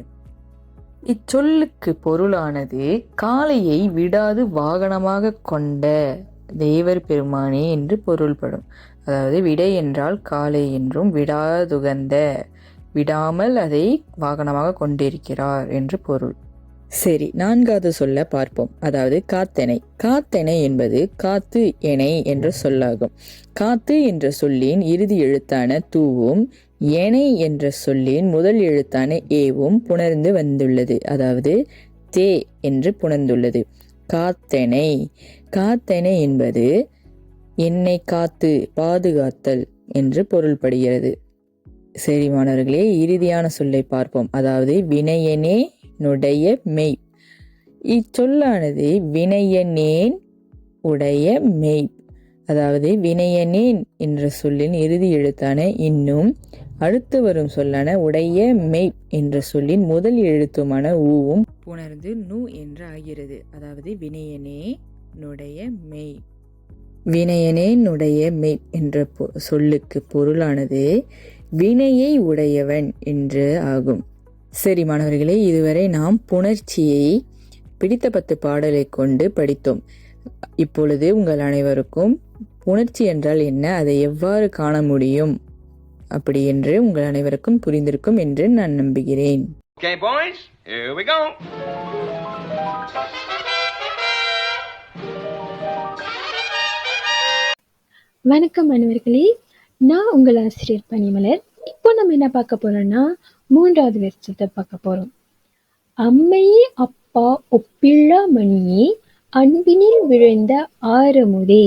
இச்சொல்லுக்கு பொருளானது காளையை விடாது வாகனமாக கொண்ட தேவர் பெருமானே என்று பொருள்படும். அதாவது விடை என்றால் காளை என்றும் விடாதுகந்த விடாமல் அதை வாகனமாக கொண்டிருக்கிறார் என்று பொருள். சரி, நான்காவது சொல்ல பார்ப்போம். அதாவது காத்தெனை. காத்தெனை என்பது காத்து எனை என்ற சொல்லாகும். காத்து என்ற சொல்லின் இறுதி எழுத்தான தூவும் எனை என்ற சொல்லின் முதல் எழுத்தான ஏவும் புணர்ந்து வந்துள்ளது. அதாவது தே என்று புணர்ந்துள்ளது. காத்தெனை. காத்தெனை என்பது என்னை காத்து பாதுகாத்தல் என்று பொருள்படுகிறது. சரி மாணவர்களே, இறுதியான சொல்லை பார்ப்போம். அதாவது வினையனே நுடைய மெய். இச்சொல்லானது வினையனேன் உடைய மெய். அதாவது வினையனேன் என்ற சொல்லின் இறுதி எழுத்தான இன்னும் அடுத்து வரும் சொல்லான உடைய மெய் என்ற சொல்லின் முதல் எழுத்துமான ஊவும் புணர்ந்து நு என்று ஆகிறது. அதாவது வினையனே நுடைய மெய். வினையனே நுடைய மெய் என்ற சொல்லுக்கு பொருளானது வினையை உடையவன் என்று ஆகும். சரி மாணவர்களே, இதுவரை நாம் புணர்ச்சியை பிடித்த 10 பாடலை கொண்டு படித்தோம். இப்பொழுது உங்கள் அனைவருக்கும் புணர்ச்சி என்றால் என்ன, அதை எவ்வாறு காண முடியும் அப்படி என்று உங்கள் அனைவருக்கும் புரிந்திருக்கும் என்று நான் நம்புகிறேன். Okay boys, here we go. வணக்கம் மாணவர்களே, நான் உங்கள் ஆசிரியர் பனிமலர். இப்போ நம்ம என்ன பார்க்க போறோம்னா 3வது வருஷத்தை பார்க்க போறோம். அம்மையே அப்பா ஒப்பில்லா மணியே அன்பினில் விழுந்த ஆரமுதே,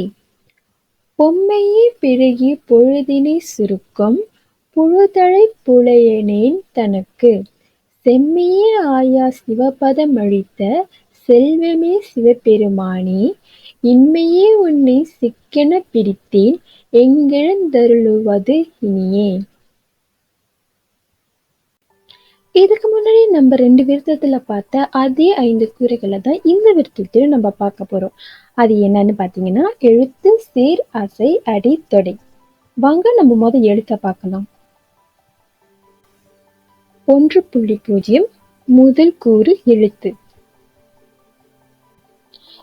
பொம்மையே பிறகி பொழுதினை சுருக்கம் புழுதழை புலையனேன் தனக்கு, செம்மையே ஆயா சிவபதம் அளித்த செல்வமே சிவபெருமானே, இன்மையே உன்னை சிக்கென பிடித்தேன் எங்கெழுந்தருளுவது இனியே. இதுக்கு முன்னாடி நம்ம 2 விருத்தத்துல பார்த்த அதே 5 கூரைகளை தான் இந்த விருத்தத்திலும் நம்ம பார்க்க போறோம். அது என்னன்னு பாத்தீங்கன்னா எழுத்து, சீர், அசை, அடி, தொடை. வாங்க நம்ம முதல் எழுத்த பார்க்கலாம். 1.0 முதல் கூறு எழுத்து.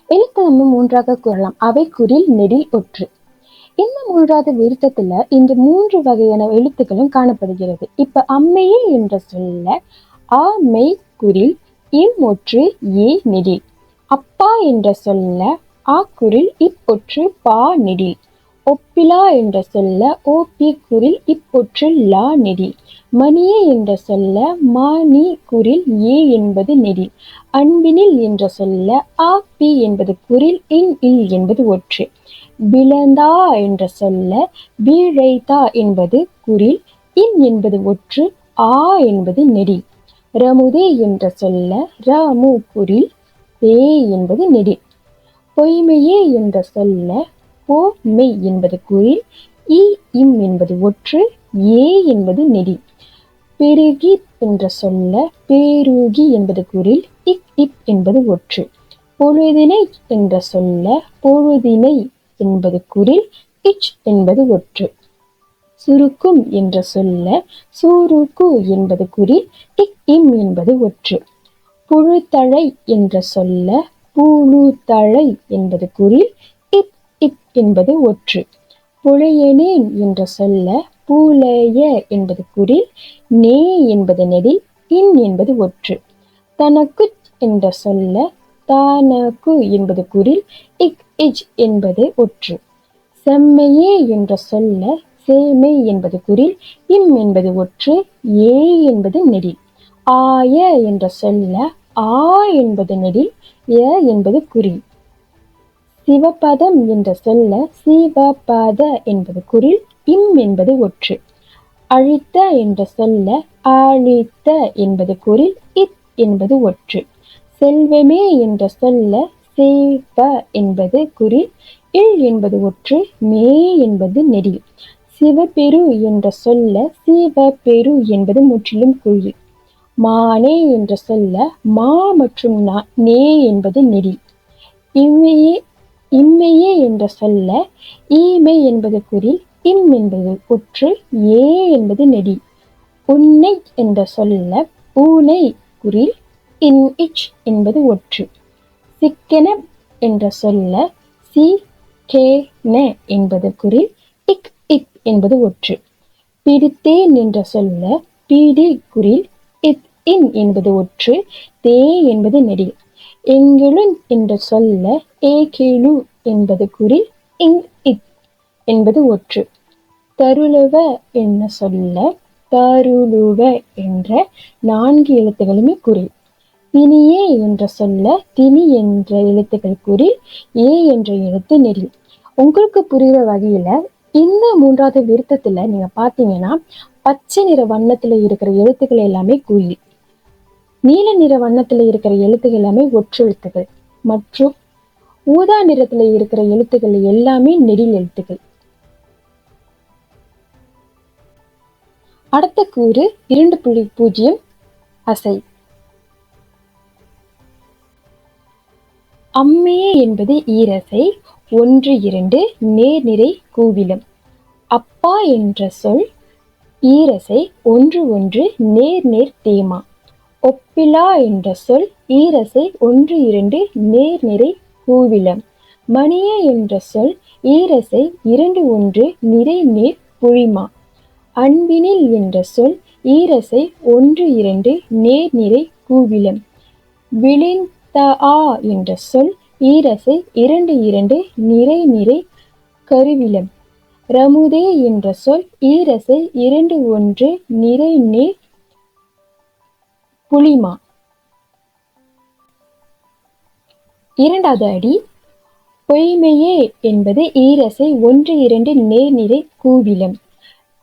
எழுத்தை நம்ம 3ஆக கூறலாம். அவை குறில், நெடில், ஒற்று. இந்த 3வது விருத்தத்துல இந்த 3 வகையான எழுத்துக்களும் காணப்படுகிறது. இப்ப அம்மையே என்ற சொல்ல ஆ மெய் குறில், இம் ஒற்று, ஏ நெடில். அப்பா என்ற சொல்ல ஆ குறில், இப் ஒற்று, பா நெடில். ஒப்பிலா என்ற சொல்ல ஓ பி குறில், இப் ஒற்று, லா நெடில். மணியே என்ற சொல்ல மா நீ குறில், ஏ என்பது நெடில். அன்பினில் என்ற சொல்ல ஆ பி என்பது குறில், இன் இல் என்பது ஒற்று. பிளந்தா என்ற சொல்ல பீழைதா என்பது குறில், இன் என்பது ஒற்று, ஆ என்பது நெடில். ரமுதே என்ற சொல்ல ரமு குறில், ஏ என்பது நெடில். பொய்மையே என்ற சொல்ல போ மெய் என்பது குறில், இ இம் என்பது ஒற்று, ஏ என்பது நெடில். பெருகி என்ற சொல்ல பேருகி என்பது குறில், இக் இப் என்பது ஒற்று. பொழுதினை என்ற சொல்ல பொழுதினை என்பது குறில், இச் என்பது ஒற்று. சுருக்கும் என்ற சொல்ல சுருக்கு என்பது குறில், இக் இம் என்பது ஒற்று. புழுத்தழை என்ற சொல்ல புழுத்தழை என்பது குறில், இப் இப் என்பது ஒற்று. புலையனேன் என்ற சொல்ல பூலைய என்பது குறில், நே என்பது நெடில், இன் என்பது ஒற்று. தனக்கு என்ற சொல்ல தானகு என்பது குறில், இக் இஜ் என்பது ஒற்று. செம்மையே என்ற சொல்ல சேமை என்பது குறில், இம் என்பது ஒற்று, ஏ என்பது நெடில். ஆய என்ற சொல்ல ஆ என்பது நெடில், ய என்பது குறில். சிவபதம் என்ற சொல்ல சிவபத என்பது குறில், இம் என்பது ஒற்று. அழித்த என்ற சொல்ல அழித்த என்பது குறில், இத் என்பது ஒற்று. செல்வமே என்ற சொல்ல சேவ என்பது குறில், இல் என்பது ஒற்று, மே என்பது நெடில். சிவபெரு என்ற சொல்ல சிவபெரு என்பது முற்றிலும் குறில். மானே என்ற சொல்ல மா மற்றும் நே என்பது நெடில். இம்மையே என்ற சொல்ல ஈமை என்பது குறில், இம் என்பது ஒற்று, ஏ என்பது நெடில். உன்னை என்ற சொல்ல ஊனை குறில், இன் இச் என்பது ஒற்று. சிக்கென என்ற சொல்ல சி கே ந என்பது குறில், இக் இப் என்பது ஒற்று. பிடித்தேன் என்ற சொல்ல பீடி குறில், இத் இன் என்பது ஒற்று, தே என்பது நெடில். எங்கெழுன் என்ற சொல்ல ஏகேலு என்பது குறில், இங் இத் என்பது ஒற்று. தருளுவ என்ன சொல்ல தருளுவ என்ற 4 எழுத்துகளுமே குறில். திணியே என்ற சொல்ல திணி என்ற எழுத்துக்கள் குறில், ஏ என்ற எழுத்து நெடில். உங்களுக்கு புரிகிற வகையில இந்த 3வது விருத்தத்துல நீங்க பாத்தீங்கன்னா பச்சை நிற வண்ணத்துல இருக்கிற எழுத்துக்கள் எல்லாமே குறில், நீல நிற வண்ணத்துல இருக்கிற எழுத்துக்கள் எல்லாமே ஒற்றெழுத்துக்கள் மற்றும் ஊதா நிறத்துல இருக்கிற எழுத்துக்கள் எல்லாமே நெடில் எழுத்துக்கள். அடுத்த கூறு 2.0 அசை. அம்மையே என்பது ஈரசை 1 2 நேர்நிறை கூவிலம். அப்பா என்ற சொல் ஈரசை 1 1 நேர் தேமா. ஒப்பிலா என்ற சொல் ஈரசை 1 2 நேர்நிறை கூவிலம். மணியே என்ற சொல் ஈரசை 2 1 நிறை நேர் புளிமா. அன்பினில் என்ற சொல் ஈரசை 1 2 நேர்நிறை கூவிலம். விழிந்தஆ என்ற சொல் ஈரசை 2 2 நிறை கருவிலம். ரமுதே என்ற சொல் ஈரசை 2 1 நிறை நேர் புளிமா. 2வது அடி. பொய்மையே என்பது ஈரசை 1 2 நேர்நிறை கூவிலம்.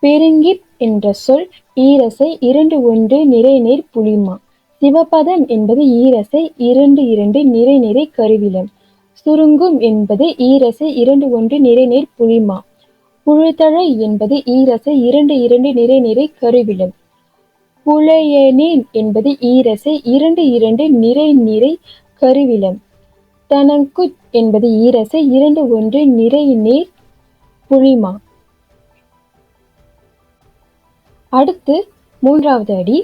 பெருங்கிப் என்ற சொல் ஈரசை 2 1 நிறை நேர் புளிமா. சிவபதம் என்பது ஈரசை 2 2 நிறை கருவிலம். சுருங்கும் என்பது ஈரசை 2 1 நிறை நேர் புளிமா. புழுத்தழை என்பது ஈரசை 2 2 நிறை கருவிலம். புலையனேன் என்பது ஈரசை 2 2 நிறை கருவிலம். தனங்குச் என்பது ஈரசை 2 1 நிறை நேர் புளிமா. அடுத்து 3வது அடி.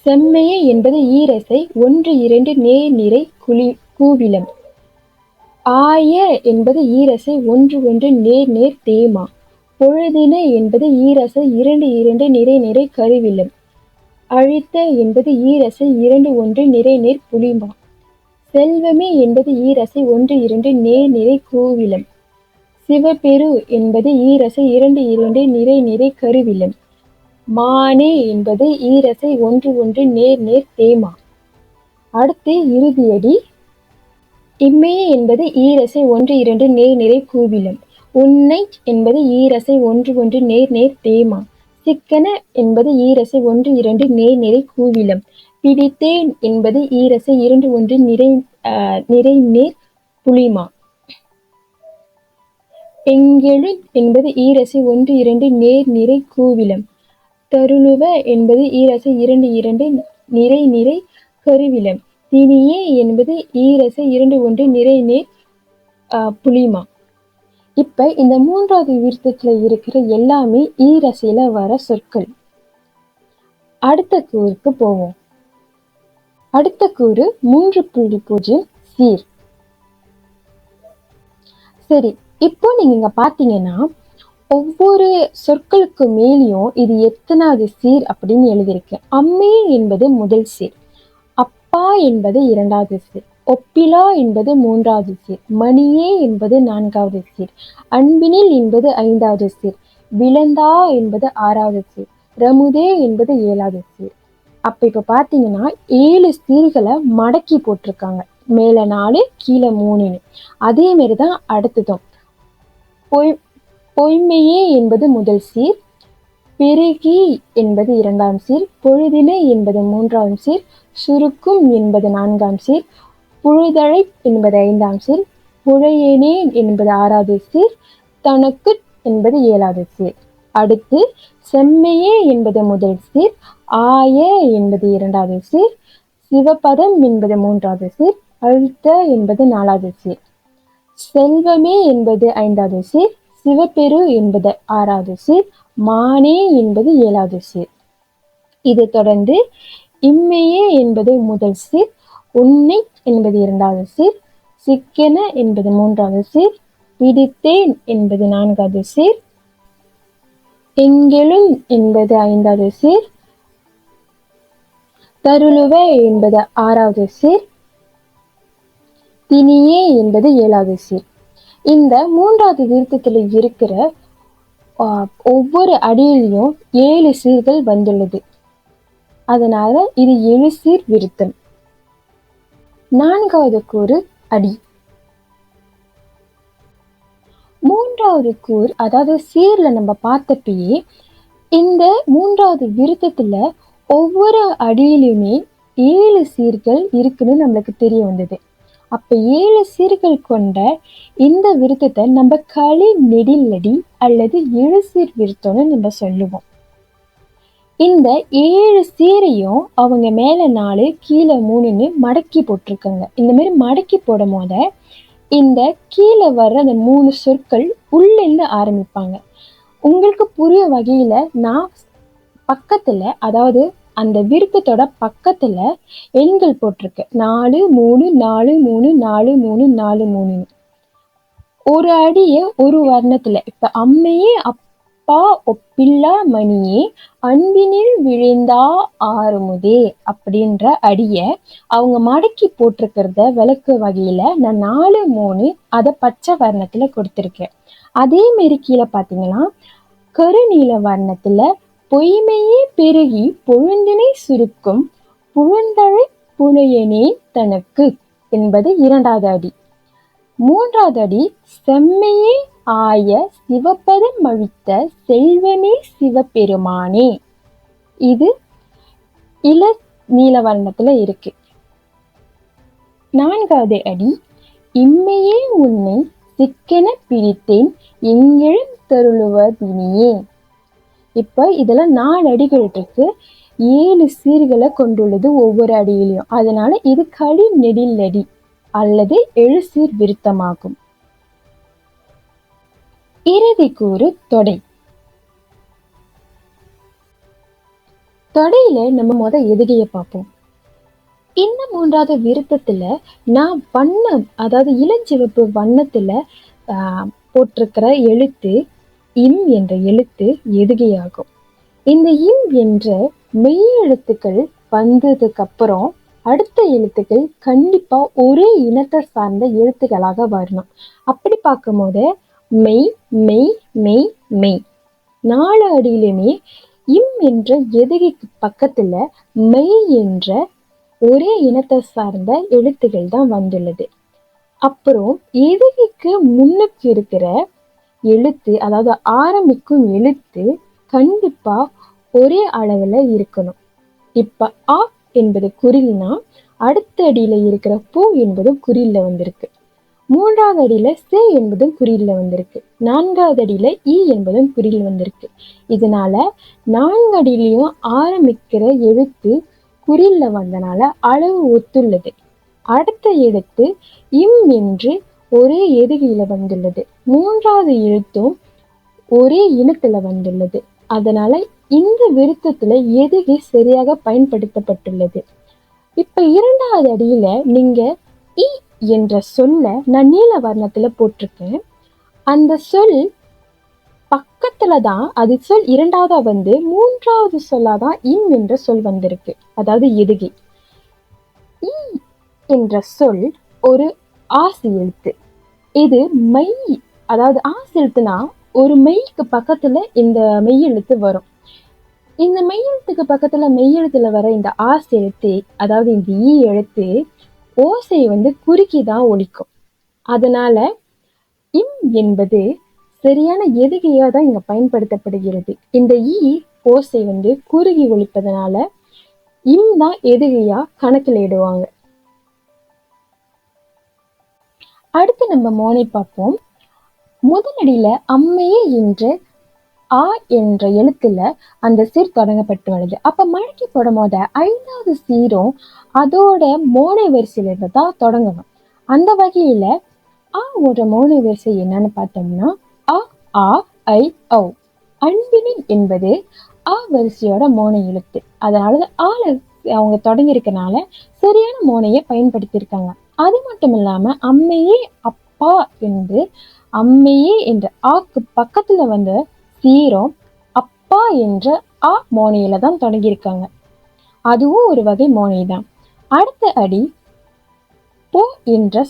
செம்மையே என்பது ஈரசை 1 2 நேர்நிறை கூவிலம். ஆய என்பது ஈரசை 1 1 நேர் தேமா. பொழுதினை என்பது ஈரசை 2 2 நிறை கருவிலம். அழித்த என்பது ஈரசை 2 1 நிறை நேர் புளிமா. செல்வமே என்பது ஈரசை 1 2 நேர்நிறை கூவிலம். சிவபெரு என்பது ஈரசை 2 2 நிறை கருவிலம். மானே என்பது ஈரசை 1 1 நேர் தேமா. அடுத்து இறுதியடி. இம்மையே என்பது ஈரசை 1 2 நேர்நிறை கூவிலம். உன்னை என்பது ஈரசை 1 1 நேர் தேமா. சிக்கன என்பது ஈரசை 1 2 நேர்நிறை கூவிலம். பிடித்தேன் என்பது ஈரசை 2 1 நிறை நேர் புளிமா. எங்கெழு என்பது ஈரசை 1 2 நேர்நிறை கூவிலம். தருளுவ என்பது ஈரசை இரண்டு இரண்டு நிறை நிறை கருவிலம். திணியே என்பது ஈரசை இரண்டு ஒன்று நிறை நேர் புளிமா. இப்ப இந்த மூன்றாவது விருத்தத்துல இருக்கிற எல்லாமே ஈரசையில வர சொற்கள். அடுத்த கூறுக்கு போவோம். அடுத்த கூறு 3.0 சீர். சரி, இப்போ நீங்க இங்க பாத்தீங்கன்னா ஒவ்வொரு சொற்களுக்கு மேலேயும் இது எத்தனாவது சீர் அப்படின்னு எழுதியிருக்கு. அம்மே என்பது முதல் சீர், அப்பா என்பது இரண்டாவது சீர், ஒப்பிலா என்பது மூன்றாவது சீர், மணியே என்பது நான்காவது சீர், அன்பினில் என்பது ஐந்தாவது சீர், விளந்தா என்பது ஆறாவது சீர், ரமுதே என்பது ஏழாவது சீர். அப்ப இப்ப பாத்தீங்கன்னா 7 சீர்களை மடக்கி போட்டிருக்காங்க. மேல 4 கீழே 3. அதே மாதிரிதான் அடுத்ததும். பொய்மையே என்பது முதல் சீர், பெருகி என்பது இரண்டாம் சீர், பொழுதினை என்பது மூன்றாம் சீர், சுருக்கும் என்பது நான்காம் சீர், புழுதழை என்பது ஐந்தாம் சீர், புழையனேன் என்பது ஆறாவது சீர், தனக்கு என்பது ஏழாவது சீர். அடுத்து செம்மையே என்பது முதல் சீர், ஆய என்பது இரண்டாவது சீர், சிவபதம் என்பது மூன்றாவது சீர், அழுத்த என்பது நாலாவது சீர், செல்வமே என்பது ஐந்தாவது சீர், சிவபெரு என்பது ஆறாவது சீர், மானே என்பது ஏழாவது சீர். இது தொடர்ந்து இம்மையே என்பது முதல் சீர், உன்னை என்பது இரண்டாவது சீர், சிக்கென என்பது மூன்றாவது சீர், பிடித்தேன் என்பது நான்காவது சீர், எங்கெழும் என்பது ஐந்தாவது சீர், தருளுவ என்பது ஆறாவது சீர், திணியே என்பது ஏழாவது சீர். இந்த மூன்றாவது விருத்தத்துல இருக்கிற ஒவ்வொரு அடியிலையும் 7 சீர்கள் வந்துள்ளது. அதனால இது 7 சீர் விருத்தம். நான்காவது கூறு அடி. மூன்றாவது கூர் அதாவது சீர்ல நம்ம பார்த்தப்பயே இந்த மூன்றாவது விருத்தத்துல ஒவ்வொரு அடியிலுமே 7 சீர்கள் இருக்குன்னு நம்மளுக்கு தெரிய வந்தது. அப்ப 7 சீர்கள் கொண்ட இந்த விருத்தத்தை நம்ம களி நெடிலடி அல்லது 7 சீர் விருத்தம்னு நம்ம சொல்லுவோம். இந்த 7 சீரையும் அவங்க மேல 4 கீழே 3ன்னு மடக்கி போட்டிருக்காங்க. இந்த மாதிரி மடக்கி போடும் போத இந்த கீழே வர்ற அந்த 3 சொற்கள் உள்ளிருந்து ஆரம்பிப்பாங்க. உங்களுக்கு புரிய வகையில நான் பக்கத்துல, அதாவது அந்த விருத்தத்தோட பக்கத்துல எண்கள் போட்டிருக்கு. 4 3 4 3 4 3 4 3. ஒரு அடிய ஒரு வர்ணத்துல, இப்ப அம்மையே அப்பா ஒப்பில்லா மணியே அன்பினில் விழுந்தா ஆறுமுதே அப்படின்ற அடிய அவங்க மடக்கி போட்டிருக்கிறத விளக்கு வகையில நான் 4 3 அதை பச்சை வர்ணத்துல கொடுத்திருக்கேன். அதே மாரி கீழே பாத்தீங்கன்னா கருநீல வர்ணத்துல பொய்மையே பெருகி பொழுந்தினை சுருக்கும் புழுந்தழை புழையனே தனக்கு என்பது 2வது அடி. 3வது அடி செம்மையே ஆய சிவபதம் அழித்த செல்வமே சிவபெருமானே. இது இள நீல வர்ணத்துல இருக்கு. 4வது அடி இம்மையே உன்னை சிக்கென பிடித்தேன் எங்கெழும் தருளுவதினியே. இப்ப இதுல 4 அடிகள் இருக்கு, 7 சீர்களை கொண்டுள்ளது ஒவ்வொரு அடியிலையும். அதனால இது களி நெடிலடி அல்லது 7 சீர் விருத்தமாகும். இறுதி கூறு தொடை. தொடையில நம்ம எதுகைய பார்ப்போம். இந்த 3வது விருத்தத்துல நான் வண்ணம், அதாவது இளஞ்சிவப்பு வண்ணத்துல போட்டிருக்கிற எழுத்து இம் என்ற எழுத்து எதுகையாகும். இந்த இம் என்ற மெய் எழுத்துக்கள் வந்ததுக்கு அப்புறம் அடுத்த எழுத்துக்கள் கண்டிப்பா ஒரே இனத்தை சார்ந்த எழுத்துக்களாக வரணும். அப்படி பார்க்கும் போது மெய் மெய் மெய் மெய் 4 அடியிலுமே இம் என்ற எதுகைக்கு பக்கத்துல மெய் என்ற ஒரே இனத்தை சார்ந்த எழுத்துக்கள் தான் வந்துள்ளது. அப்புறம் எதுகைக்கு முன்னுக்கு இருக்கிற எழுத்து, அதாவது ஆரம்பிக்கும் எழுத்து கண்டிப்பா ஒரே அளவுல இருக்கணும். இப்ப ஆ என்பது குறில்னா அடுத்த அடியில இருக்கிற பூ என்பது குறில்ல வந்திருக்கு. மூன்றாவது அடியில சே என்பதும் குறியில வந்திருக்கு. நான்காவது அடியில இ என்பதும் குறியில் வந்திருக்கு. இதனால 4 அடியிலையும் ஆரம்பிக்கிற எழுத்து குறியில வந்தனால அளவு ஒத்துள்ளது. அடுத்த எழுத்து இம் என்று ஒரே எதுகையில வந்துள்ளது. மூன்றாவது எழுத்தும் ஒரே இனத்துல வந்துள்ளது. அதனால இந்த விருத்தத்துல எதுகை சரியாக பயன்படுத்தப்பட்டுள்ளது. இப்ப இரண்டாவது அடியில நீங்க இ என்ற சொல்ல நான் நீல வர்ணத்துல போட்டிருக்கேன். அந்த சொல் பக்கத்துல தான் அது சொல் இரண்டாவதா வந்து மூன்றாவது சொல்லாதான் இம் என்ற சொல் வந்திருக்கு. அதாவது எதுகை. இ என்ற சொல் ஒரு ஆசி எழுத்து. இது மெய், அதாவது ஆசி எழுத்துனா ஒரு மெய்க்கு பக்கத்துல இந்த மெய் எழுத்து வரும். இந்த மெய்யெழுத்துக்கு பக்கத்துல மெய்யெழுத்துல வர இந்த ஆசி எழுத்து, அதாவது இந்த ஈ எழுத்து ஓசை வந்து குறுக்கி தான் ஒலிக்கும். அதனால இம் என்பது சரியான எதுகையா தான் இங்க பயன்படுத்தப்படுகிறது. இந்த ஈ ஓசை வந்து குறுகி ஒலிப்பதனால இம் தான் எதுகையா கணக்கில் இடுவாங்க. அடுத்து நம்ம மோனை பார்ப்போம். முதலடியில அம்மையே என்று ஆ என்ற எழுத்துல அந்த சீர் தொடங்கப்பட்டுள்ளது. அப்ப மடக்கி போடும் போது 5வது சீரும் அதோட மோனை வரிசையில இருந்து தான் தொடங்கணும். அந்த வகையில ஆ ஓட மோனை வரிசை என்னன்னு பார்த்தோம்னா அ ஆ ஐ ஔ. அன்பினில் என்பது ஆ வரிசையோட மோனை எழுத்து. அதனால ஆல அவங்க தொடங்கியிருக்கனால சரியான மோனையை பயன்படுத்தியிருக்காங்க. அது மட்டும் இல்லாம அம்மையே அப்பா என்று அம்மையே என்ற ஆக்கு பக்கத்துல வந்து சீரும் அப்பா என்ற ஆ மோனையில தான் தொடங்கியிருக்காங்க. அதுவும் ஒரு வகை மோனை தான். அடுத்த அடி போ என்ற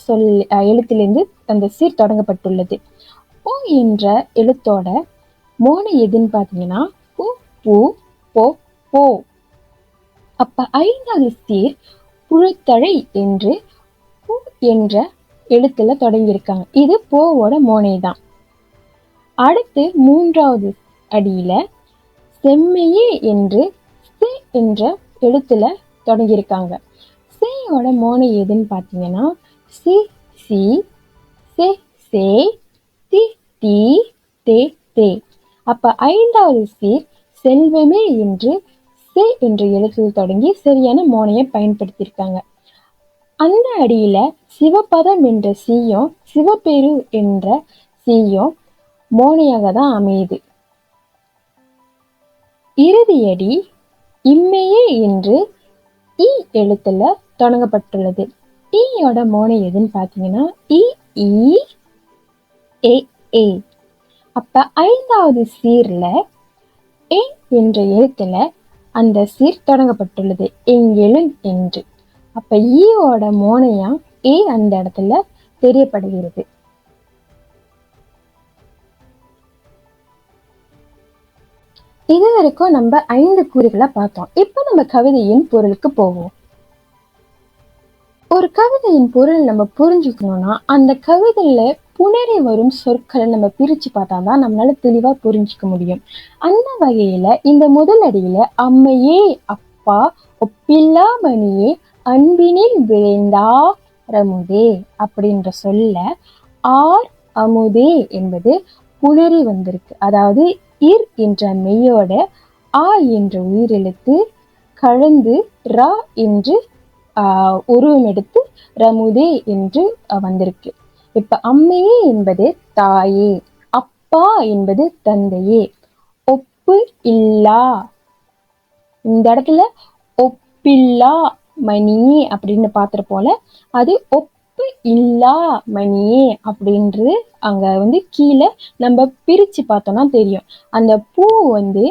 எழுத்திலிருந்து அந்த சீர் தொடங்கப்பட்டுள்ளது. போ என்ற எழுத்தோட மோனை எதுன்னு பார்த்தீங்கன்னா பூ பூ போ போ. அப்ப 5வது சீர் புழுத்தழை என்று பூ என்ற எழுத்துல தொடங்கியிருக்காங்க. இது போவோட மோனை தான். அடுத்து 3வது அடியில செம்மையே என்று சே என்ற எழுத்துல தொடங்கியிருக்காங்க. சேயோட மோனை எதுன்னு பார்த்தீங்கன்னா சி சி, சே சே, தி தி, தே தே. அப்ப 5வது சீர் செல்வமே என்று சே என்ற எழுத்தில் தொடங்கி சரியான மோனையை பயன்படுத்தியிருக்காங்க. அந்த அடியில சிவபதம் என்ற சீயும் சிவபெரு என்ற சீயும் மோனையாக தான் அமையுது. இறுதியடி இம்மையே என்று இ எழுத்துல தொடங்கப்பட்டுள்ளது. ஈயோட மோனை எதுன்னு பார்த்தீங்கன்னா இ ஈ ஏ ஏ. அப்ப 5வது சீர்ல ஏ என்ற எழுத்துல அந்த சீர் தொடங்கப்பட்டுள்ளது எங்கெழும் என்று. அப்ப ஈயோட மோனையா ஏ அந்த இடத்துல தெரியப்படுகிறது. இது வரைக்கும் நம்ம 5 கூறுகளை பார்த்தோம். இப்ப நம்ம கவிதையின் பொருளுக்கு போவோம். ஒரு கவிதையின் பொருள் நம்ம புரிஞ்சுக்கணும்னா அந்த கவிதையில புணரி வரும் சொற்களை நம்ம பிரிச்சு பார்த்தாதான் நம்மளால தெளிவா புரிஞ்சுக்க முடியும். அந்த வகையில இந்த முதல் அடியில அம்மையே அப்பா ஒப்பில்லா மணியே அன்பினில் விளைந்தா ரமுதே அப்படின்ற சொல்ல ஆர் அமுதே என்பது புணரி வந்திருக்கு. அதாவது இர் என்ற மெய்யோட ஆ என்ற உயிரெழுத்து கலந்து ரா என்று உருவம் எடுத்து ரமுதே என்று வந்திருக்கு. இப்ப அம்மையே என்பது தாயே, அப்பா என்பது தந்தையே, ஒப்பு இல்லா இந்த இடத்துல ஒப்பில்லா மணியே அப்படின்னு பாத்துற போல அது ஒப்பு இல்லா மணியே அப்படின்றது அங்க வந்து கீழே நம்ம பிரிச்சு பார்த்தோம்னா தெரியும். அந்த பூ வந்து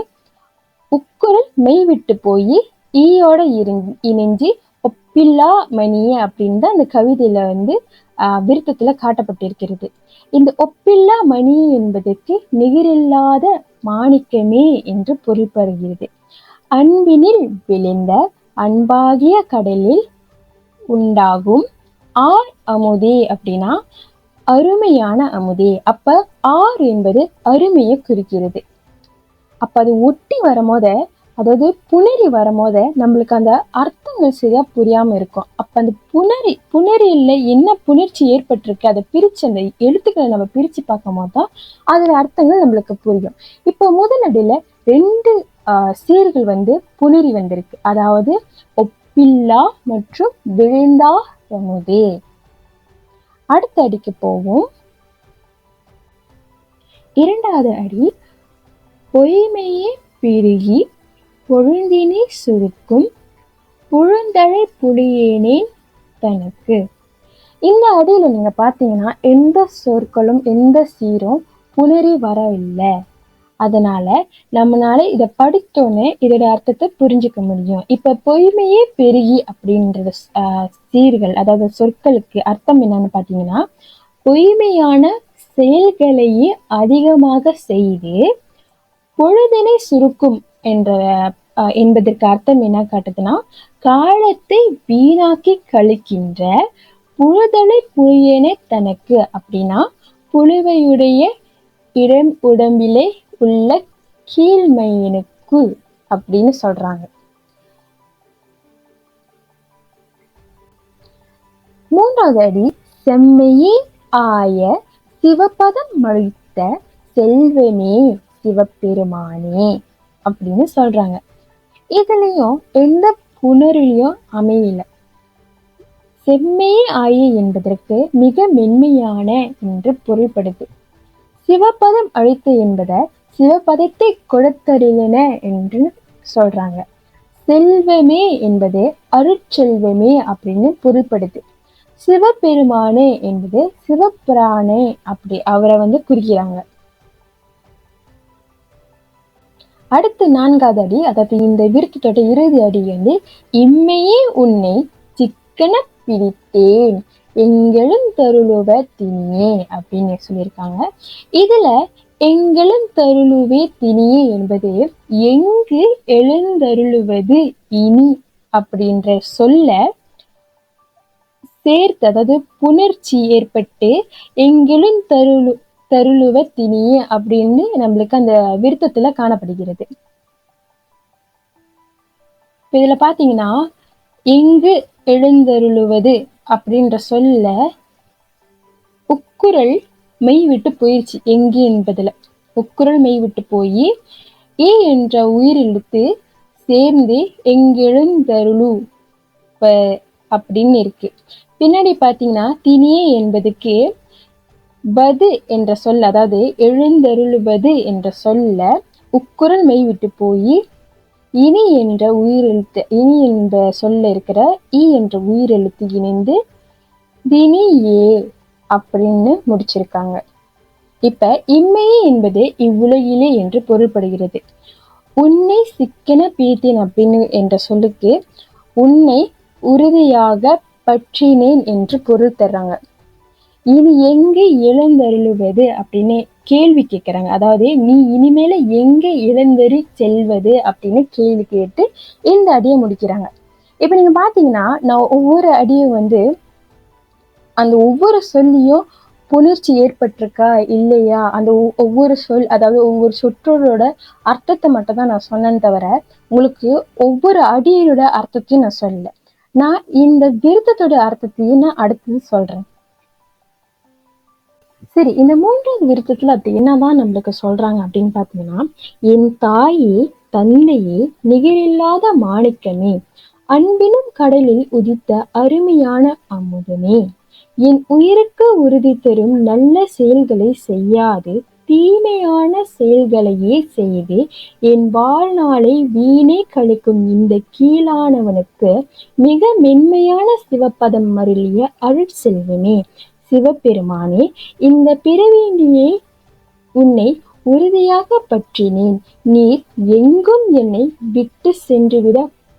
உக்குரல் மெய் விட்டு போய் ஈயோட இணைஞ்சு ஒப்பில்லா மணியே அப்படின்னு தான் அந்த கவிதையில வந்து விருத்தத்துல காட்டப்பட்டிருக்கிறது. இந்த ஒப்பில்லா மணி என்பதற்கு நிகரில்லாத மாணிக்கமே என்று பொருள்படுகிறது. அன்பினில் விளைந்த அன்பாகிய கடலில் உண்டாகும் ஆர் அமுதே அப்படின்னா அருமையான அமுதே. அப்ப ஆர் என்பது அருமையை குறிக்கிறது. அப்ப அது ஒட்டி வரும்போத அதாவது புணரி வரும்போது நம்மளுக்கு அந்த அர்த்தங்கள் சரியா புரியாம இருக்கும். அப்ப அந்த புணரியில என்ன புணர்ச்சி ஏற்பட்டிருக்கு அதை பிரிச்சு அந்த எழுத்துக்களை நம்ம பிரிச்சு பார்க்கும் போதுதான் அதோட அர்த்தங்கள் நம்மளுக்கு புரியும். இப்ப முதலடியில 2 சீர்கள் புணரி வந்திருக்கு. அதாவது ஒப்பில்லா மற்றும் விழுந்தா எமுதே. அடுத்த அடிக்கு போவோம். 2வது அடி பொய்மையே பெருகி பொழுந்தினை சுருக்கும் புழுந்தழை புலியேனேன் தனக்கு. இந்த அடியில நீங்க பாத்தீங்கன்னா எந்த சொற்களும் எந்த சீரும் புணரி வரவில்லை. அதனால நம்மளால இதை படித்தோன்னே இதோட அர்த்தத்தை புரிஞ்சுக்க முடியும். இப்ப பொய்மையே பெருகி அப்படின்ற சீர்கள், அதாவது சொற்களுக்கு அர்த்தம் என்னன்னு பாத்தீங்கன்னா, பொய்மையான செயல்களையே அதிகமாக செய்து பொழுதினை சுருக்கும் என்பதற்கு அர்த்தம் என்ன காட்டுதுன்னா, காலத்தை வீணாக்கி கழிக்கின்ற புழுதலை புலியேனே தனக்கு. அப்படின்னா புழுவையுடைய உடம்பிலே உள்ள கீழ்மையனுக்கு அப்படின்னு சொல்றாங்க. 3வது அடி செம்மையே ஆய சிவபதம் மழித்த செல்வனே சிவபெருமானே அப்படின்னு சொல்றாங்க. இதுலயும் எந்த புணரிலையும் அமையல. செம்மையே ஆய என்பதற்கு மிக மென்மையான என்று பொருள்படுது. சிவபதம் அழித்து என்பதை சிவபதத்தை கொடுத்தறின என்று சொல்றாங்க. செல்வமே என்பது அருட்செல்வமே அப்படின்னு பொருள்படுது. சிவபெருமானே என்பது சிவபிரானே அப்படி அவரை குறிக்கிறாங்க. அடுத்து 4வது அடி, அதாவது இந்த விருத்தத்தோட இறுதி அடி இம்மையே உன்னை சிக்கன பிடித்தேன் எங்களும் தருளுவ தினியே அப்படின்னு சொல்லியிருக்காங்க. இதுல எங்களும் தருளுவே தினியே என்பது எங்கு எழுந்தருளுவது இனி அப்படின்ற சொல்ல சேர்த்து, அதாவது புணர்ச்சி ஏற்பட்டு எங்களும் தருளுவ தினியே அப்படின்னு நம்மளுக்கு அந்த விருத்தத்துல காணப்படுகிறது. இதுல பாத்தீங்கன்னா எங்கு எழுந்தருளுவது அப்படின்ற சொல்ல உக்குரல் மெய் விட்டு போயிடுச்சு. எங்கு என்பதுல உக்குரல் மெய் விட்டு போய் ஏ என்ற உயிர் எழுத்து சேர்ந்து எங்கெழுந்தருளு அப்படின்னு இருக்கு. பின்னாடி பாத்தீங்கன்னா தினியே என்பதுக்கு பது என்ற சொல், அதாவது எழுந்தருளுவது என்ற சொல்ல உக்குரல் மெய் விட்டு போய் இனி என்ற உயிரெழுத்து, இனி என்ற சொல்ல இருக்கிற இ என்ற உயிரெழுத்து இணைந்து தினியே அப்படின்னு முடிச்சிருக்காங்க. இப்ப இம்மையே என்பது இவ்வுலகிலே என்று பொருள்படுகிறது. உன்னை சிக்கன பீத்தேன் அப்படின்னு என்ற சொல்லுக்கு உன்னை உறுதியாக பற்றினேன் என்று பொருள் தர்றாங்க. இனி எங்கே இழந்தருளுவது அப்படின்னு கேள்வி கேட்கிறாங்க. அதாவது நீ இனிமேல எங்கே இழந்தறி செல்வது அப்படின்னு கேள்வி கேட்டு இந்த அடியை முடிக்கிறாங்க. இப்ப நீங்க பாத்தீங்கன்னா நான் ஒவ்வொரு அடியும் அந்த ஒவ்வொரு சொல்லியும் புணர்ச்சி ஏற்பட்டிருக்கா இல்லையா, அந்த ஒவ்வொரு சொல், அதாவது ஒவ்வொரு சொற்றோட அர்த்தத்தை மட்டும் தான் நான் சொன்னேன்னு தவிர உங்களுக்கு ஒவ்வொரு அடியோட அர்த்தத்தையும் நான் சொல்லல. நான் இந்த விருத்தத்தோட அர்த்தத்தையும் நான் அடுத்தது சொல்றேன். சரி, இந்த 3வது விருத்தத்துல அப்படி என்னதான் நம்மளுக்கு சொல்றாங்க அப்படின்னு பாத்தீங்கன்னா, என் தாயே தந்தையே நிகரில்லாத மாணிக்கமே அன்பினும் கடலில் உதித்த அருமையான அமுதமே என் உயிருக்கு உறுதி தரும் நல்ல செயல்களை செய்யாது தீமையான செயல்களையே செய்து என் வாழ்நாளை வீணே கழிக்கும் இந்த கீழானவனுக்கு மிக மென்மையான சிவபதம் மருளிய அருட்செல்வமே சிவபெருமானே இந்த பிறவியிலேயே உன்னை உறுதியாக பற்றினேன். நீர் எங்கும் என்னை விட்டு சென்றுவிட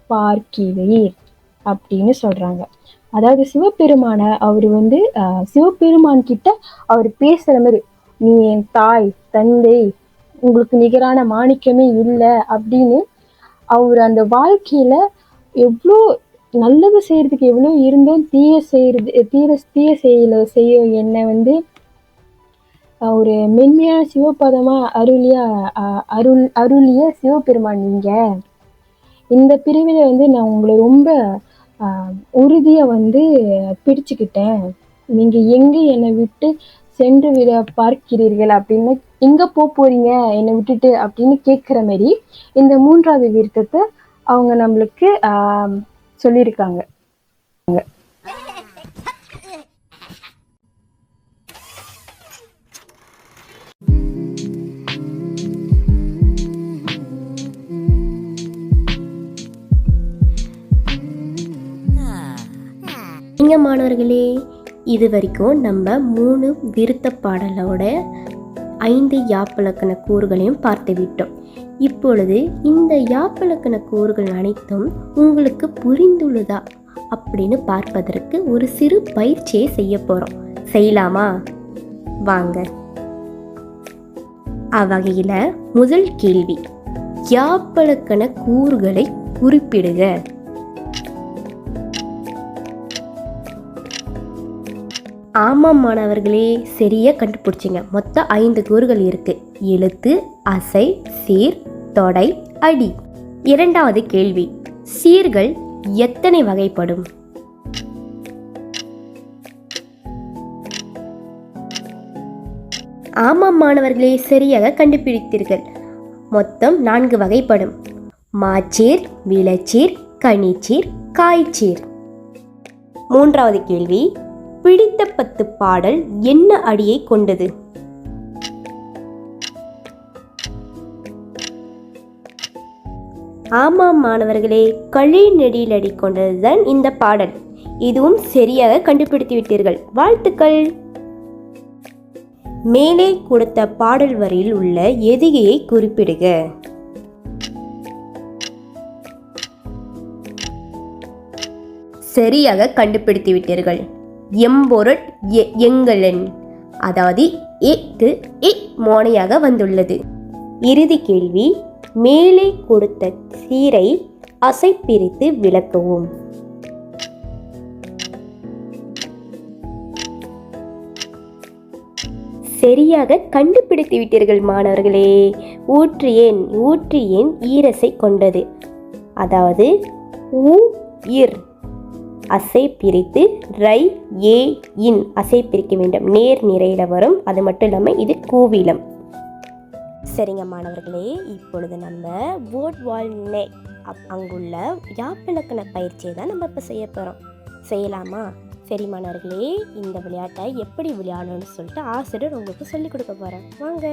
பார்க்கிறீர் அப்படின்னு சொல்றாங்க. அதாவது சிவபெருமான அவர் சிவபெருமான் கிட்ட அவர் பேசுற மாதிரி, நீ என் தாய் தந்தை, உங்களுக்கு நிகரான மாணிக்கமே இல்லை அப்படின்னு அவர் அந்த வாழ்க்கையில எவ்வளோ நல்லது செய்யறதுக்கு எவ்வளோ இருந்தும் தீய செய்ய என்னை ஒரு மென்மையான சிவபதமா அருளிய சிவபெருமான் நீங்க இந்த பிரிவில் வந்து நான் உங்களை ரொம்ப உறுதியாக வந்து பிடிச்சுக்கிட்டேன். நீங்கள் எங்கே என்னை விட்டு சென்று விட பார்க்கிறீர்கள் அப்படின்னு, எங்கே போறீங்க என்னை விட்டுட்டு அப்படின்னு கேட்குற மாதிரி இந்த 3வது விருத்தத்தை அவங்க நம்மளுக்கு சொல்லியிருக்காங்க. இங்க மாணவர்களே, இது வரைக்கும் நம்ம 3 விருத்த பாடலோட 5 யாப்பிலக்கண கூறுகளையும் பார்த்து விட்டோம். இப்பொழுது இந்த யாப்பிலக்கண கூறுகள் அனைத்தும் உங்களுக்கு புரிந்துள்ளதா அப்படின்னு பார்ப்பதற்கு ஒரு சிறு பயிற்சியை செய்ய போகிறோம். செய்யலாமா? வாங்க. அவ்வகையில் முதல் கேள்வி, யாப்பிலக்கண கூறுகளை குறிப்பிடுக. ஆமாம் மாணவர்களே, சரியாக கண்டுபிடிச்சிங்க. மொத்தம் 5 கூறுகள் இருக்கு. எழுத்து, அசை, சீர், தொடை, அடி. இரண்டாவது கேள்வி, சீர்கள் எத்தனை வகைப்படும்? ஆமாம் மாணவர்களே, சரியாக கண்டுபிடித்தீர்கள். மொத்தம் 4 வகைப்படும். மாச்சீர், விளச்சீர், கனிச்சீர், காய்ச்சீர். மூன்றாவது கேள்வி, பிடித்த 10 பாடல் என்ன அடியை கொண்டது? ஆமாம் மாணவர்களே, களி நெடில் அடி கொண்டதுதான் இந்த பாடல். இதுவும் சரியாக கண்டுபிடித்து விட்டீர்கள். வாழ்த்துக்கள். மேலே கொடுத்த பாடல் வரியில் உள்ள எதிகையை குறிப்பிடுக. சரியாக கண்டுபிடித்து விட்டீர்கள். எம்பொருட் எங்களன், அதாவது ஏக்கு இ மோனையாக வந்துள்ளது. இறுதி கேள்வி, மேலே கொடுத்த சீரை அசை பிரித்து விளக்கவும். சரியாக கண்டுபிடித்து விட்டீர்கள் மாணவர்களே. ஊற்றியேன் ஈரசை கொண்டது, அதாவது ஊ இர் அசை பிரித்து ரை ஏ இன் அசை பிரிக்க வேண்டும். நேர் நிறையில வரும். அது மட்டும் இல்லாமல் இது கூவிலம். சரிங்க மாணவர்களே, இப்பொழுது நம்ம வேர்ட் வால் நே அங்குள்ள யாப்பிலக்கண பயிற்சியை தான் நம்ம இப்போ செய்ய போகிறோம். செய்யலாமா? சரி மாணவர்களே, இந்த விளையாட்டை எப்படி விளையாடணும்னு சொல்லிட்டு ஆசிரியர் உங்களுக்கு சொல்லிக் கொடுக்க போகிறேன். வாங்க.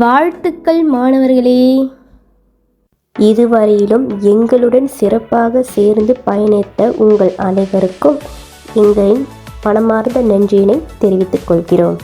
வாழ்த்துக்கள் மாணவர்களே. இதுவரையிலும் எங்களுடன் சிறப்பாக சேர்ந்து பயணித்த உங்கள் அனைவருக்கும் எங்களின் மனமார்ந்த நன்றியினை தெரிவித்துக் கொள்கிறோம்.